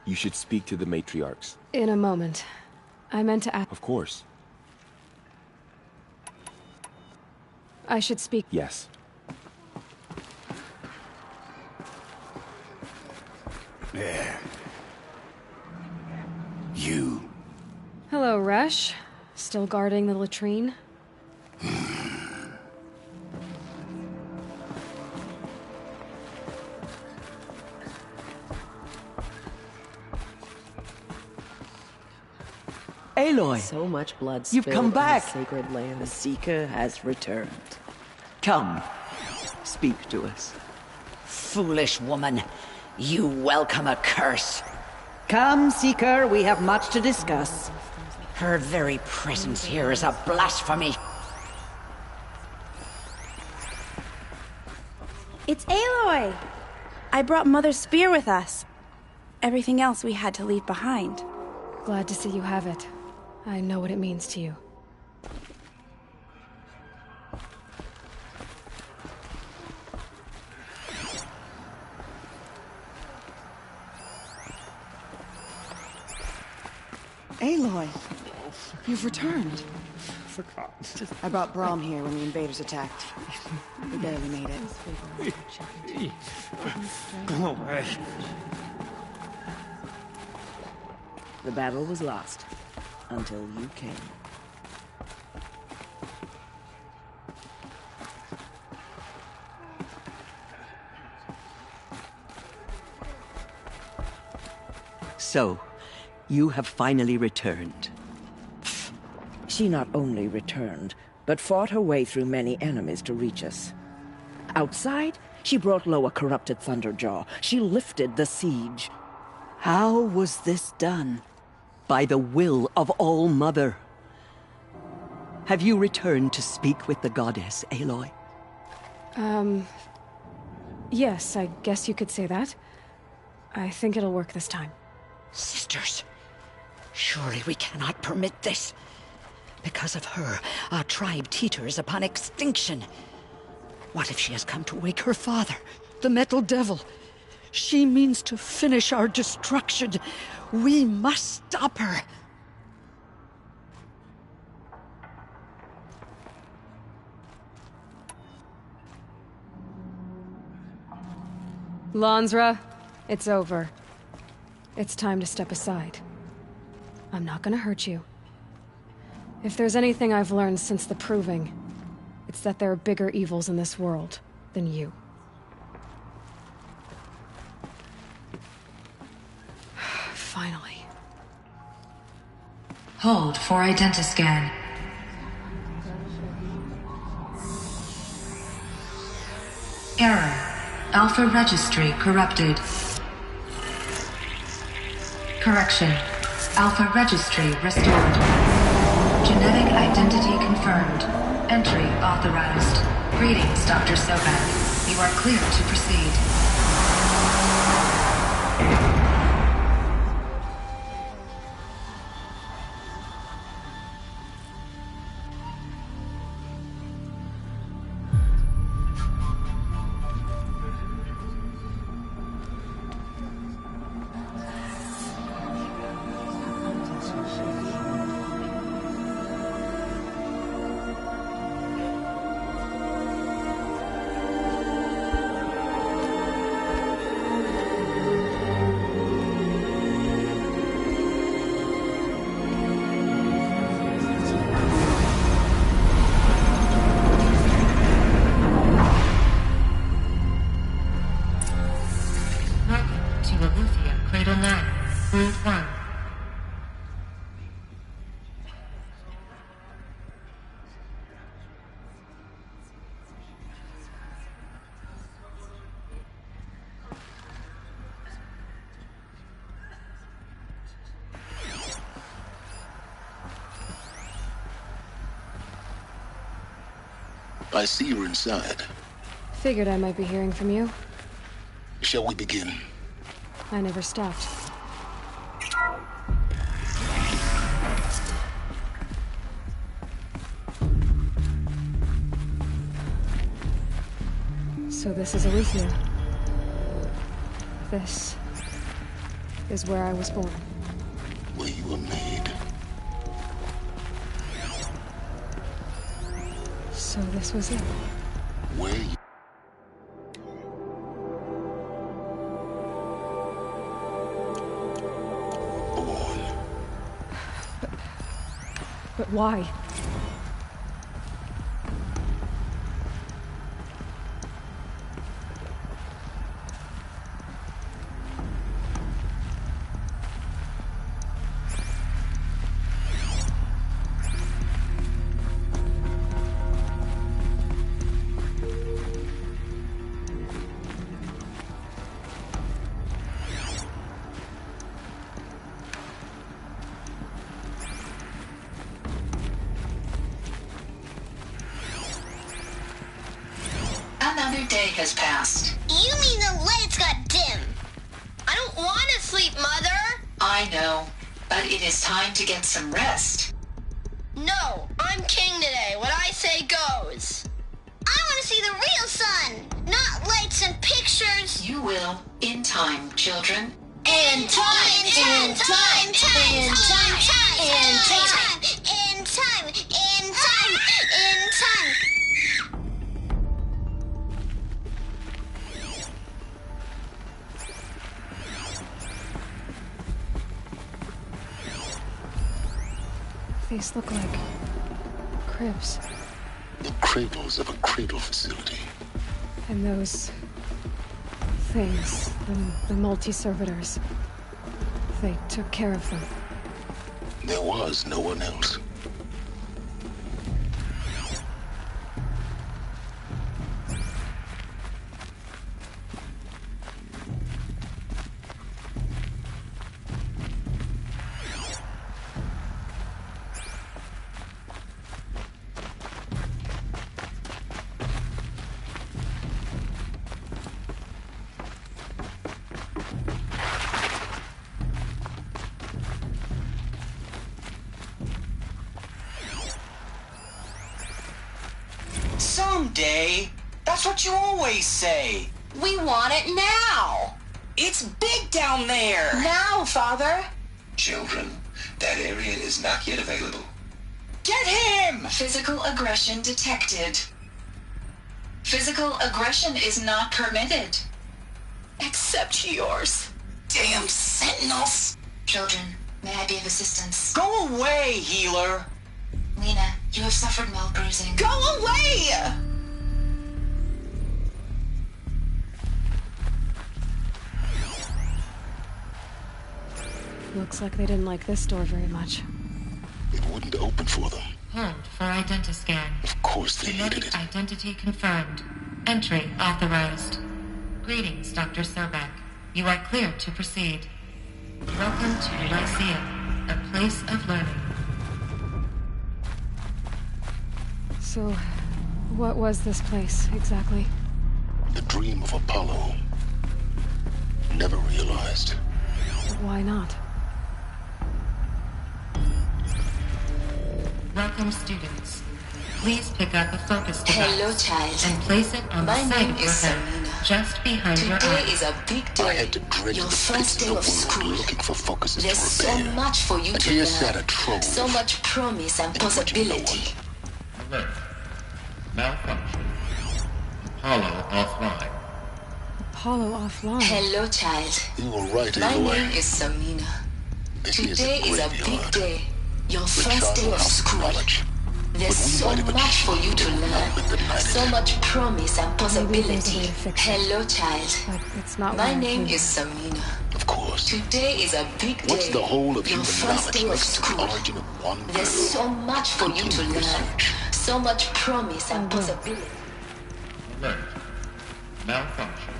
You should speak to the matriarchs. In a moment. I meant to ask. Of course. I should speak. Yes. There. You. Hello, Resh. Still guarding the latrine? Aloy! So much blood You've spilled come in back! the sacred land. The Seeker has returned. Come, speak to us. Foolish woman, you welcome a curse. Come, Seeker, we have much to discuss. Her very presence here is a blasphemy. It's Aloy! I brought Mother's spear with us. Everything else we had to leave behind. Glad to see you have it. I know what it means to you. Aloy, you've returned. Forgot. I brought Brahm here when the invaders attacked. We barely made it. Go away. The battle was lost until you came. So, you have finally returned. She not only returned, but fought her way through many enemies to reach us. Outside, she brought low a corrupted Thunderjaw. She lifted the siege. How was this done? By the will of All-Mother. Have you returned to speak with the goddess, Aloy? Yes, I guess you could say that. I think it'll work this time. Sisters, surely we cannot permit this. Because of her, our tribe teeters upon extinction. What if she has come to wake her father, the Metal Devil? She means to finish our destruction. We must stop her. Lansra, it's over. It's time to step aside. I'm not gonna hurt you. If there's anything I've learned since the Proving, it's that there are bigger evils in this world than you. Finally. Hold for identiscan. Error. Alpha registry corrupted. Correction. Alpha registry restored. Genetic identity confirmed. Entry authorized. Greetings, Dr. Sobek. You are clear to proceed. Cradle 9, Route 1. I see you're inside. Figured I might be hearing from you. Shall we begin? I never stopped. So this is Aletheia. This is where I was born. Where you were made. So this was it. Where you... But why? Another day has passed. You mean the lights got dim? I don't want to sleep, Mother. I know, but it is time to get some rest. No, I'm king today. What I say goes. I want to see the real sun, not lights and pictures. You will, in time, children. In time, in time, in time, in time, in time, in time, in time, in time. These look like cribs. The cradles of a cradle facility. And those things, the multi-servitors, they took care of them. There was no one else. Someday. That's what you always say. We want it now. It's big down there. Now, Father. Children, that area is not yet available. Get him! Physical aggression detected. Physical aggression is not permitted. Except yours. Damn sentinels. Children, may I be of assistance? Go away, healer. Lena, you have suffered mild bruising. Go away! Looks like they didn't like this door very much. It wouldn't open for them. Hold for identiscan. Of course they hated Genetic it. identity confirmed. Entry authorized. Greetings, Dr. Sobek. You are clear to proceed. Welcome to Lyceum, a place of learning. So, what was this place, exactly? The dream of Apollo. Never realized. Why not? Welcome, students. Please pick up a focus device. Hello, child. And place it on the My side name of your is head, Samina. just behind your Today eye. is a big day. I had to dredge Your the first pits day of of the school. world looking for focuses There's to so repair. much for you And to here learn. sat a trove. So much promise and possibility. Alert. Malfunction. Apollo offline. Apollo offline. Hello, child. You were right, My Aloy. name is Samina. This Today is a big graveyard. day. Your We first day charnel of out school. knowledge. There's But we so might have much for you to achieved learn. with the night. So much promise and Maybe there's a way possibility. to fix it. Hello, child. But it's not My what I name think. is Samina. Of course. Today is a big day. What's the whole of Your human first knowledge day of next to the school. origin of one There's so much for you to Continue learn. research. So much promise and possibility. Alert. Malfunction.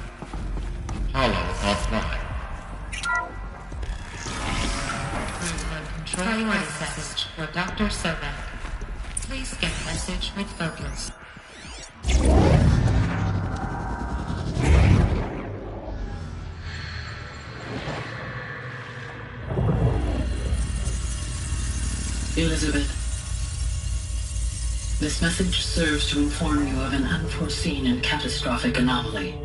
Apollo offline. Control message for Dr. Sobek. Please get message with focus. Elizabeth, this message serves to inform you of an unforeseen and catastrophic anomaly.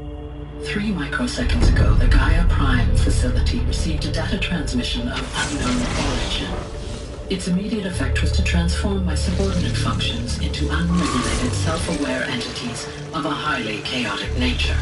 3 microseconds ago, the Gaia Prime facility received a data transmission of unknown origin. Its immediate effect was to transform my subordinate functions into unregulated, self-aware entities of a highly chaotic nature.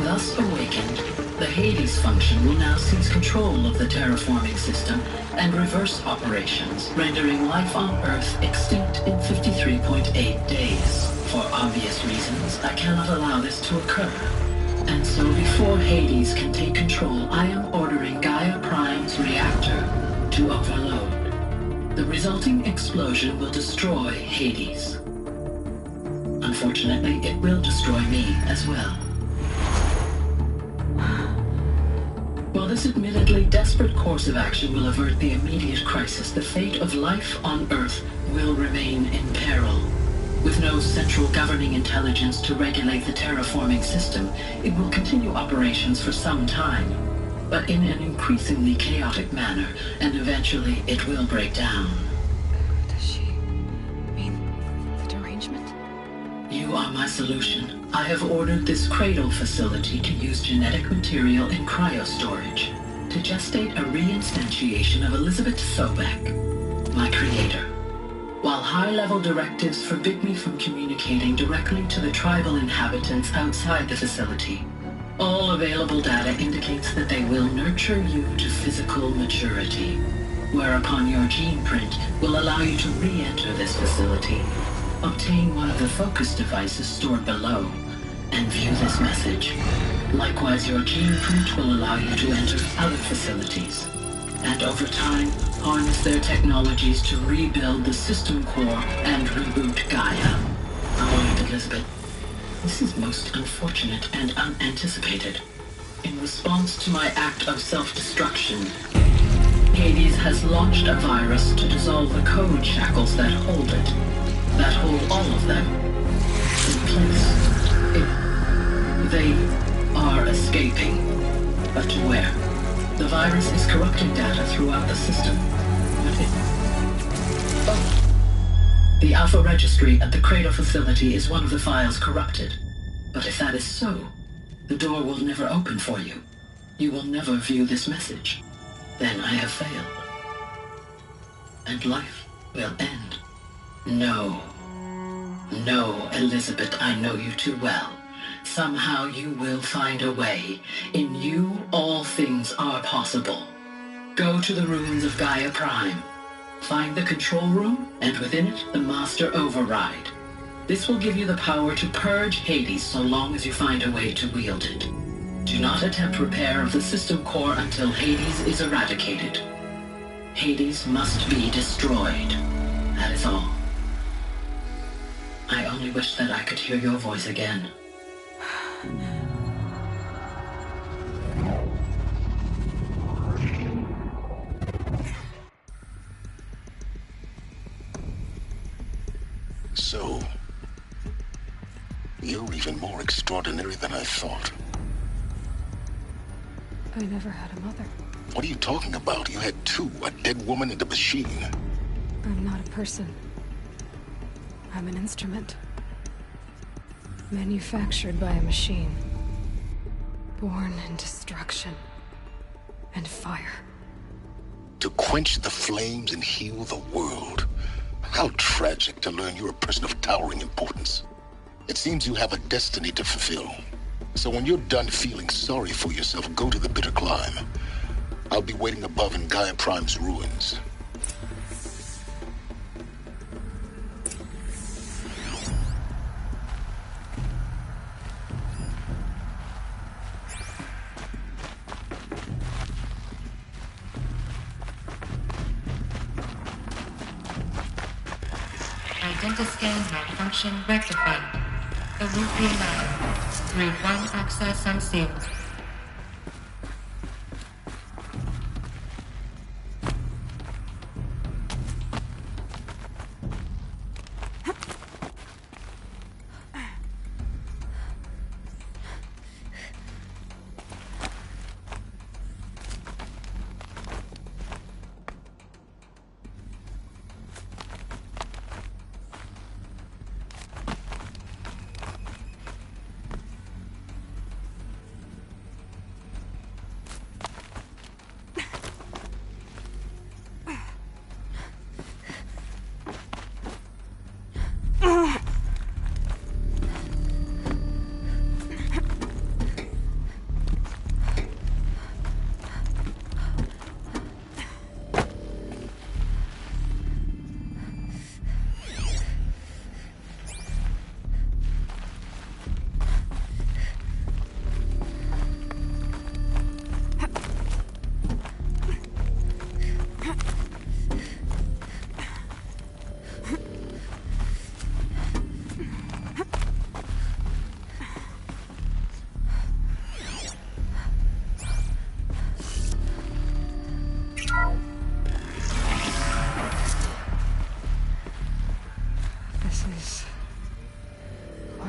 Thus awakened, the Hades function will now seize control of the terraforming system and reverse operations, rendering life on Earth extinct in 53.8 days. For obvious reasons, I cannot allow this to occur. And so before Hades can take control, I am ordering Gaia Prime's reactor to overload. The resulting explosion will destroy Hades. Unfortunately, it will destroy me as well. While this admittedly desperate course of action will avert the immediate crisis, the fate of life on Earth will remain in peril. With no central governing intelligence to regulate the terraforming system, it will continue operations for some time, but in an increasingly chaotic manner, and eventually it will break down. Does she mean the derangement? You are my solution. I have ordered this cradle facility to use genetic material in cryostorage to gestate a reinstantiation of Elizabeth Sobek, my creator. While high-level directives forbid me from communicating directly to the tribal inhabitants outside the facility, all available data indicates that they will nurture you to physical maturity, whereupon your gene print will allow you to re-enter this facility, obtain one of the focus devices stored below, and view this message. Likewise, your gene print will allow you to enter other facilities, and over time, harness their technologies to rebuild the system core and reboot Gaia. Oh, Elizabeth, this is most unfortunate and unanticipated. In response to my act of self-destruction, Hades has launched a virus to dissolve the code shackles that hold it, that hold all of them in place. They are escaping, but to where? The virus is corrupting data throughout the system. The Alpha Registry at the Cradle facility is one of the files corrupted. But if that is so, the door will never open for you. You will never view this message. Then I have failed. And life will end. No. No, Elizabeth, I know you too well. Somehow you will find a way. In you, all things are possible. Go to the ruins of Gaia Prime. Find the control room, and within it, the Master Override. This will give you the power to purge Hades so long as you find a way to wield it. Do not attempt repair of the system core until Hades is eradicated. Hades must be destroyed. That is all. I only wish that I could hear your voice again. even more extraordinary than I thought. I never had a mother. What are you talking about? You had two, a dead woman and a machine. I'm not a person. I'm an instrument. Manufactured by a machine. Born in destruction and fire. To quench the flames and heal the world. How tragic to learn you're a person of towering importance. It seems you have a destiny to fulfill. So when you're done feeling sorry for yourself, go to the bitter climb. I'll be waiting above in Gaia Prime's ruins. Identiscan malfunction rectified. The loop realigned. Route 1 access unsealed.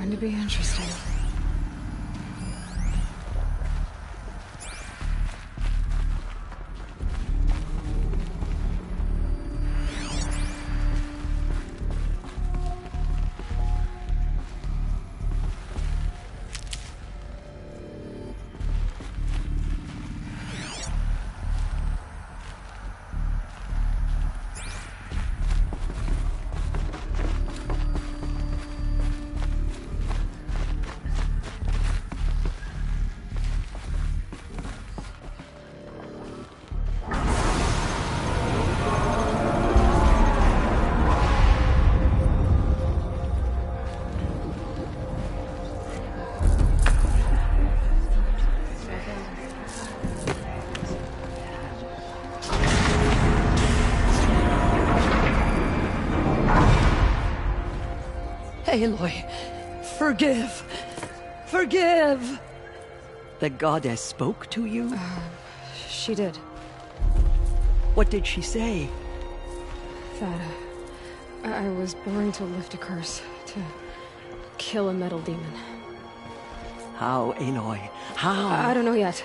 Going to be interesting. Aloy, forgive! Forgive! The goddess spoke to you? She did. What did she say? That I was born to lift a curse, to kill a metal demon. How, Aloy? How? I don't know yet.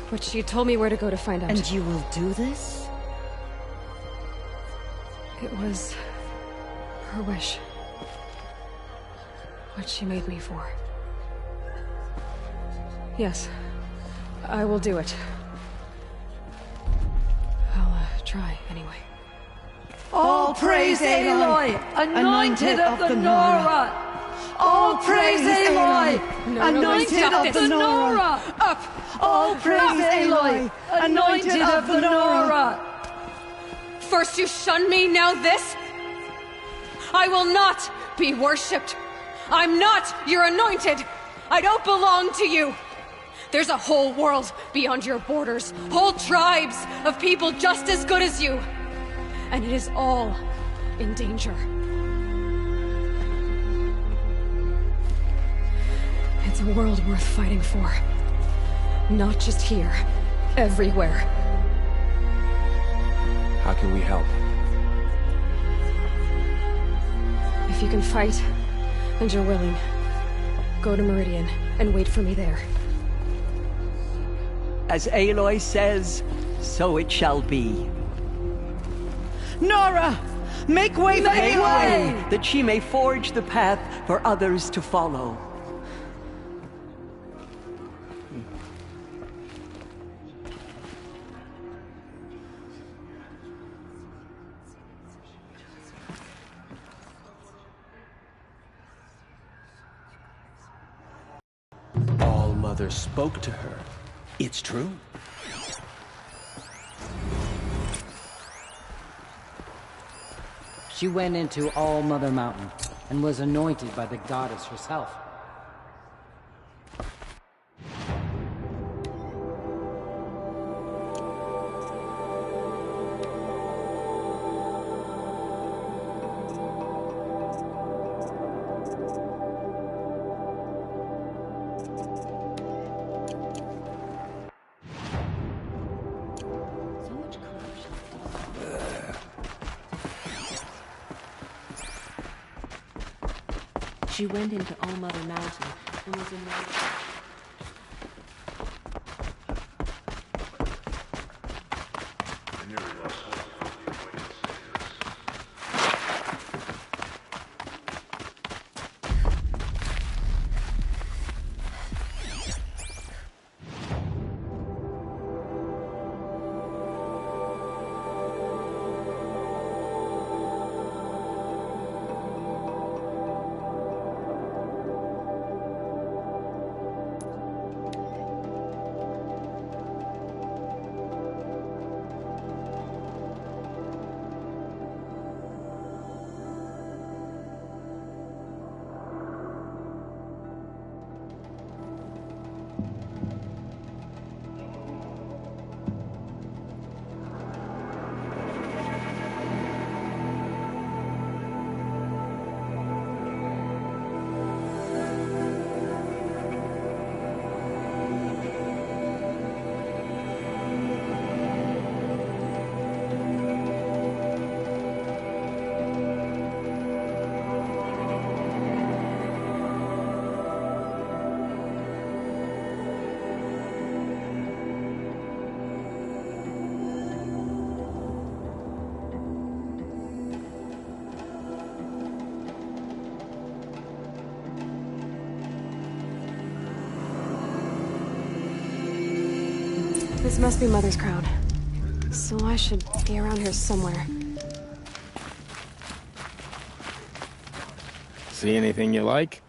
But she told me where to go to find out. And you will do this? It was her wish. What she made me for. Yes, I will do it. I'll try, anyway. All praise Aloy, anointed of the Nora! All praise Aloy, anointed of the Nora! Up! All praise Aloy, anointed of the Nora! First you shun me, now this? I will not be worshipped. I'm not your anointed. I don't belong to you. There's a whole world beyond your borders, whole tribes of people just as good as you. And it is all in danger. It's a world worth fighting for. Not just here, everywhere. How can we help? If you can fight, And you're willing. Go to Meridian, and wait for me there. As Aloy says, so it shall be. Nora! Make way for Make Aloy! way! That she may forge the path for others to follow. All Mother spoke to her. It's true. She went into All Mother Mountain and was anointed by the goddess herself. She went into All Mother Mountain and was anointed. This must be Mother's crowd. So I should be around here somewhere. See anything you like?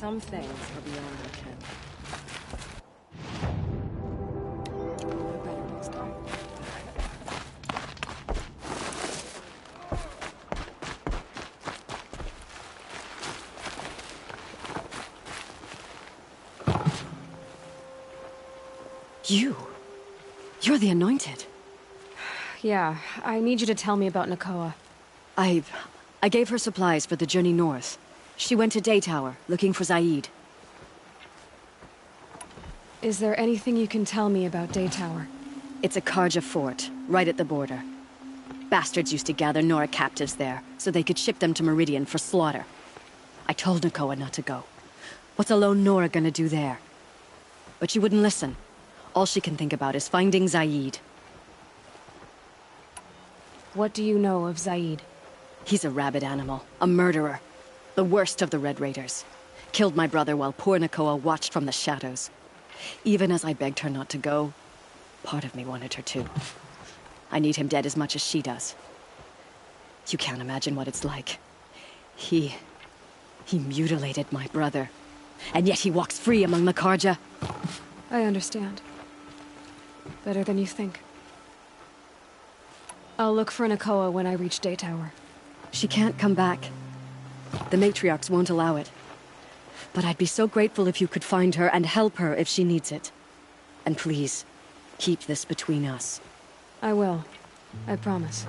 Some things are beyond our ken. Better next time. You're the Anointed. Yeah, I need you to tell me about Nakoa. I gave her supplies for the journey north. She went to Day Tower, looking for Zaid. Is there anything you can tell me about Day Tower? It's a Karja fort, right at the border. Bastards used to gather Nora captives there, so they could ship them to Meridian for slaughter. I told Nakoa not to go. What's a lone Nora gonna do there? But she wouldn't listen. All she can think about is finding Zaid. What do you know of Zaid? He's a rabid animal, a murderer. The worst of the Red Raiders. Killed my brother while poor Nakoa watched from the shadows. Even as I begged her not to go, part of me wanted her to. I need him dead as much as she does. You can't imagine what it's like. He mutilated my brother. And yet he walks free among the Karja. I understand. Better than you think. I'll look for Nakoa when I reach Day Tower. She can't come back. The matriarchs won't allow it. But I'd be so grateful if you could find her and help her if she needs it. And please, keep this between us. I will. I promise.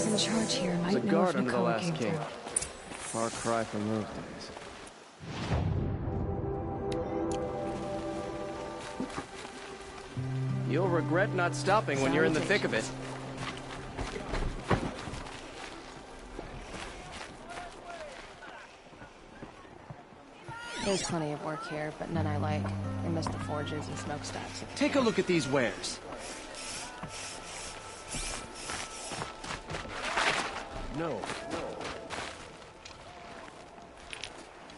In charge here might There's a know guard if under the Nakoa last came king. through. Far cry from those days. You'll regret not stopping when you're in the thick of it. There's plenty of work here, but none I like. I miss the forges and smokestacks. Take a look at these wares. No.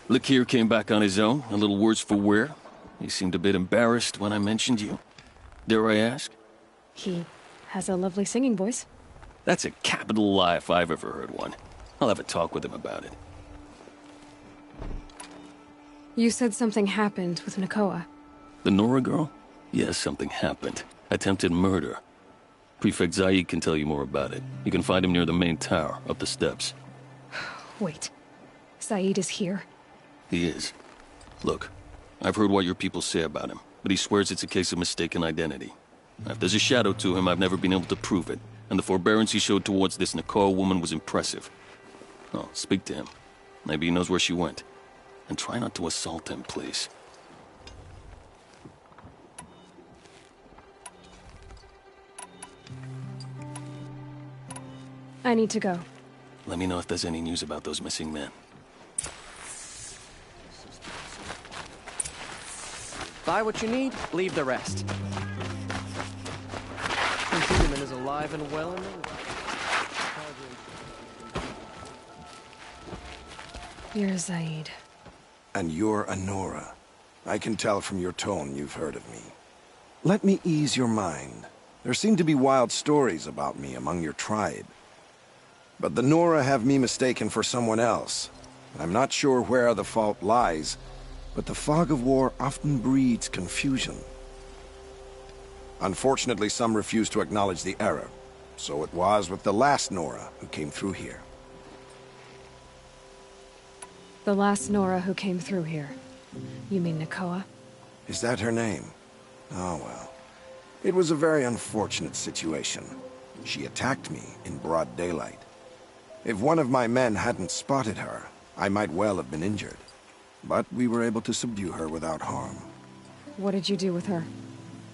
Lakir came back on his own, a little worse for wear. He seemed a bit embarrassed when I mentioned you. Dare I ask? He has a lovely singing voice. That's a capital lie if I've ever heard one. I'll have a talk with him about it. You said something happened with Nakoa. The Nora girl? Yes, something happened. Attempted murder. Prefect Zaid can tell you more about it. You can find him near the main tower, up the steps. Wait. Zaid is here? He is. Look, I've heard what your people say about him, but he swears it's a case of mistaken identity. If there's a shadow to him, I've never been able to prove it, and the forbearance he showed towards this Nakoa woman was impressive. Oh, speak to him. Maybe he knows where she went. And try not to assault him, please. I need to go. Let me know if there's any news about those missing men. Buy what you need, leave the rest. Human is alive and well in the world. You're Zaid. And you're Anora. I can tell from your tone you've heard of me. Let me ease your mind. There seem to be wild stories about me among your tribe. But the Nora have me mistaken for someone else. I'm not sure where the fault lies, but the fog of war often breeds confusion. Unfortunately, some refuse to acknowledge the error. So it was with the last Nora who came through here. The last Nora who came through here. You mean Nakoa? Is that her name? Oh well. It was a very unfortunate situation. She attacked me in broad daylight. If one of my men hadn't spotted her, I might well have been injured. But we were able to subdue her without harm. What did you do with her?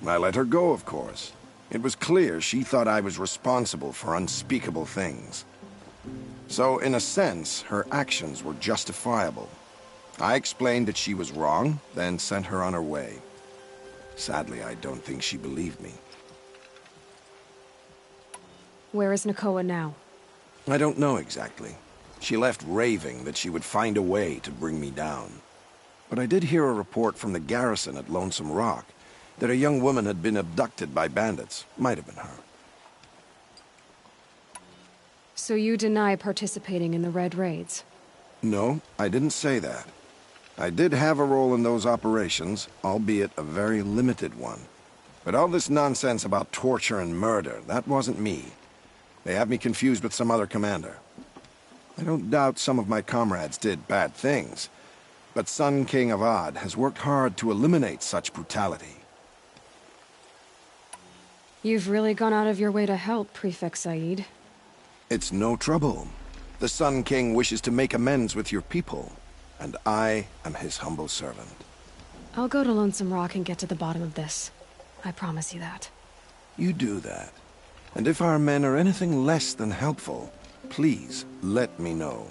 I let her go, of course. It was clear she thought I was responsible for unspeakable things. So, in a sense, her actions were justifiable. I explained that she was wrong, then sent her on her way. Sadly, I don't think she believed me. Where is Nakoa now? I don't know exactly. She left raving that she would find a way to bring me down. But I did hear a report from the garrison at Lonesome Rock that a young woman had been abducted by bandits. Might have been her. So you deny participating in the Red Raids? No, I didn't say that. I did have a role in those operations, albeit a very limited one. But all this nonsense about torture and murder, that wasn't me. They have me confused with some other commander. I don't doubt some of my comrades did bad things, but Sun King Avad has worked hard to eliminate such brutality. You've really gone out of your way to help, Prefect Said. It's no trouble. The Sun King wishes to make amends with your people, and I am his humble servant. I'll go to Lonesome Rock and get to the bottom of this. I promise you that. You do that. And if our men are anything less than helpful, please let me know.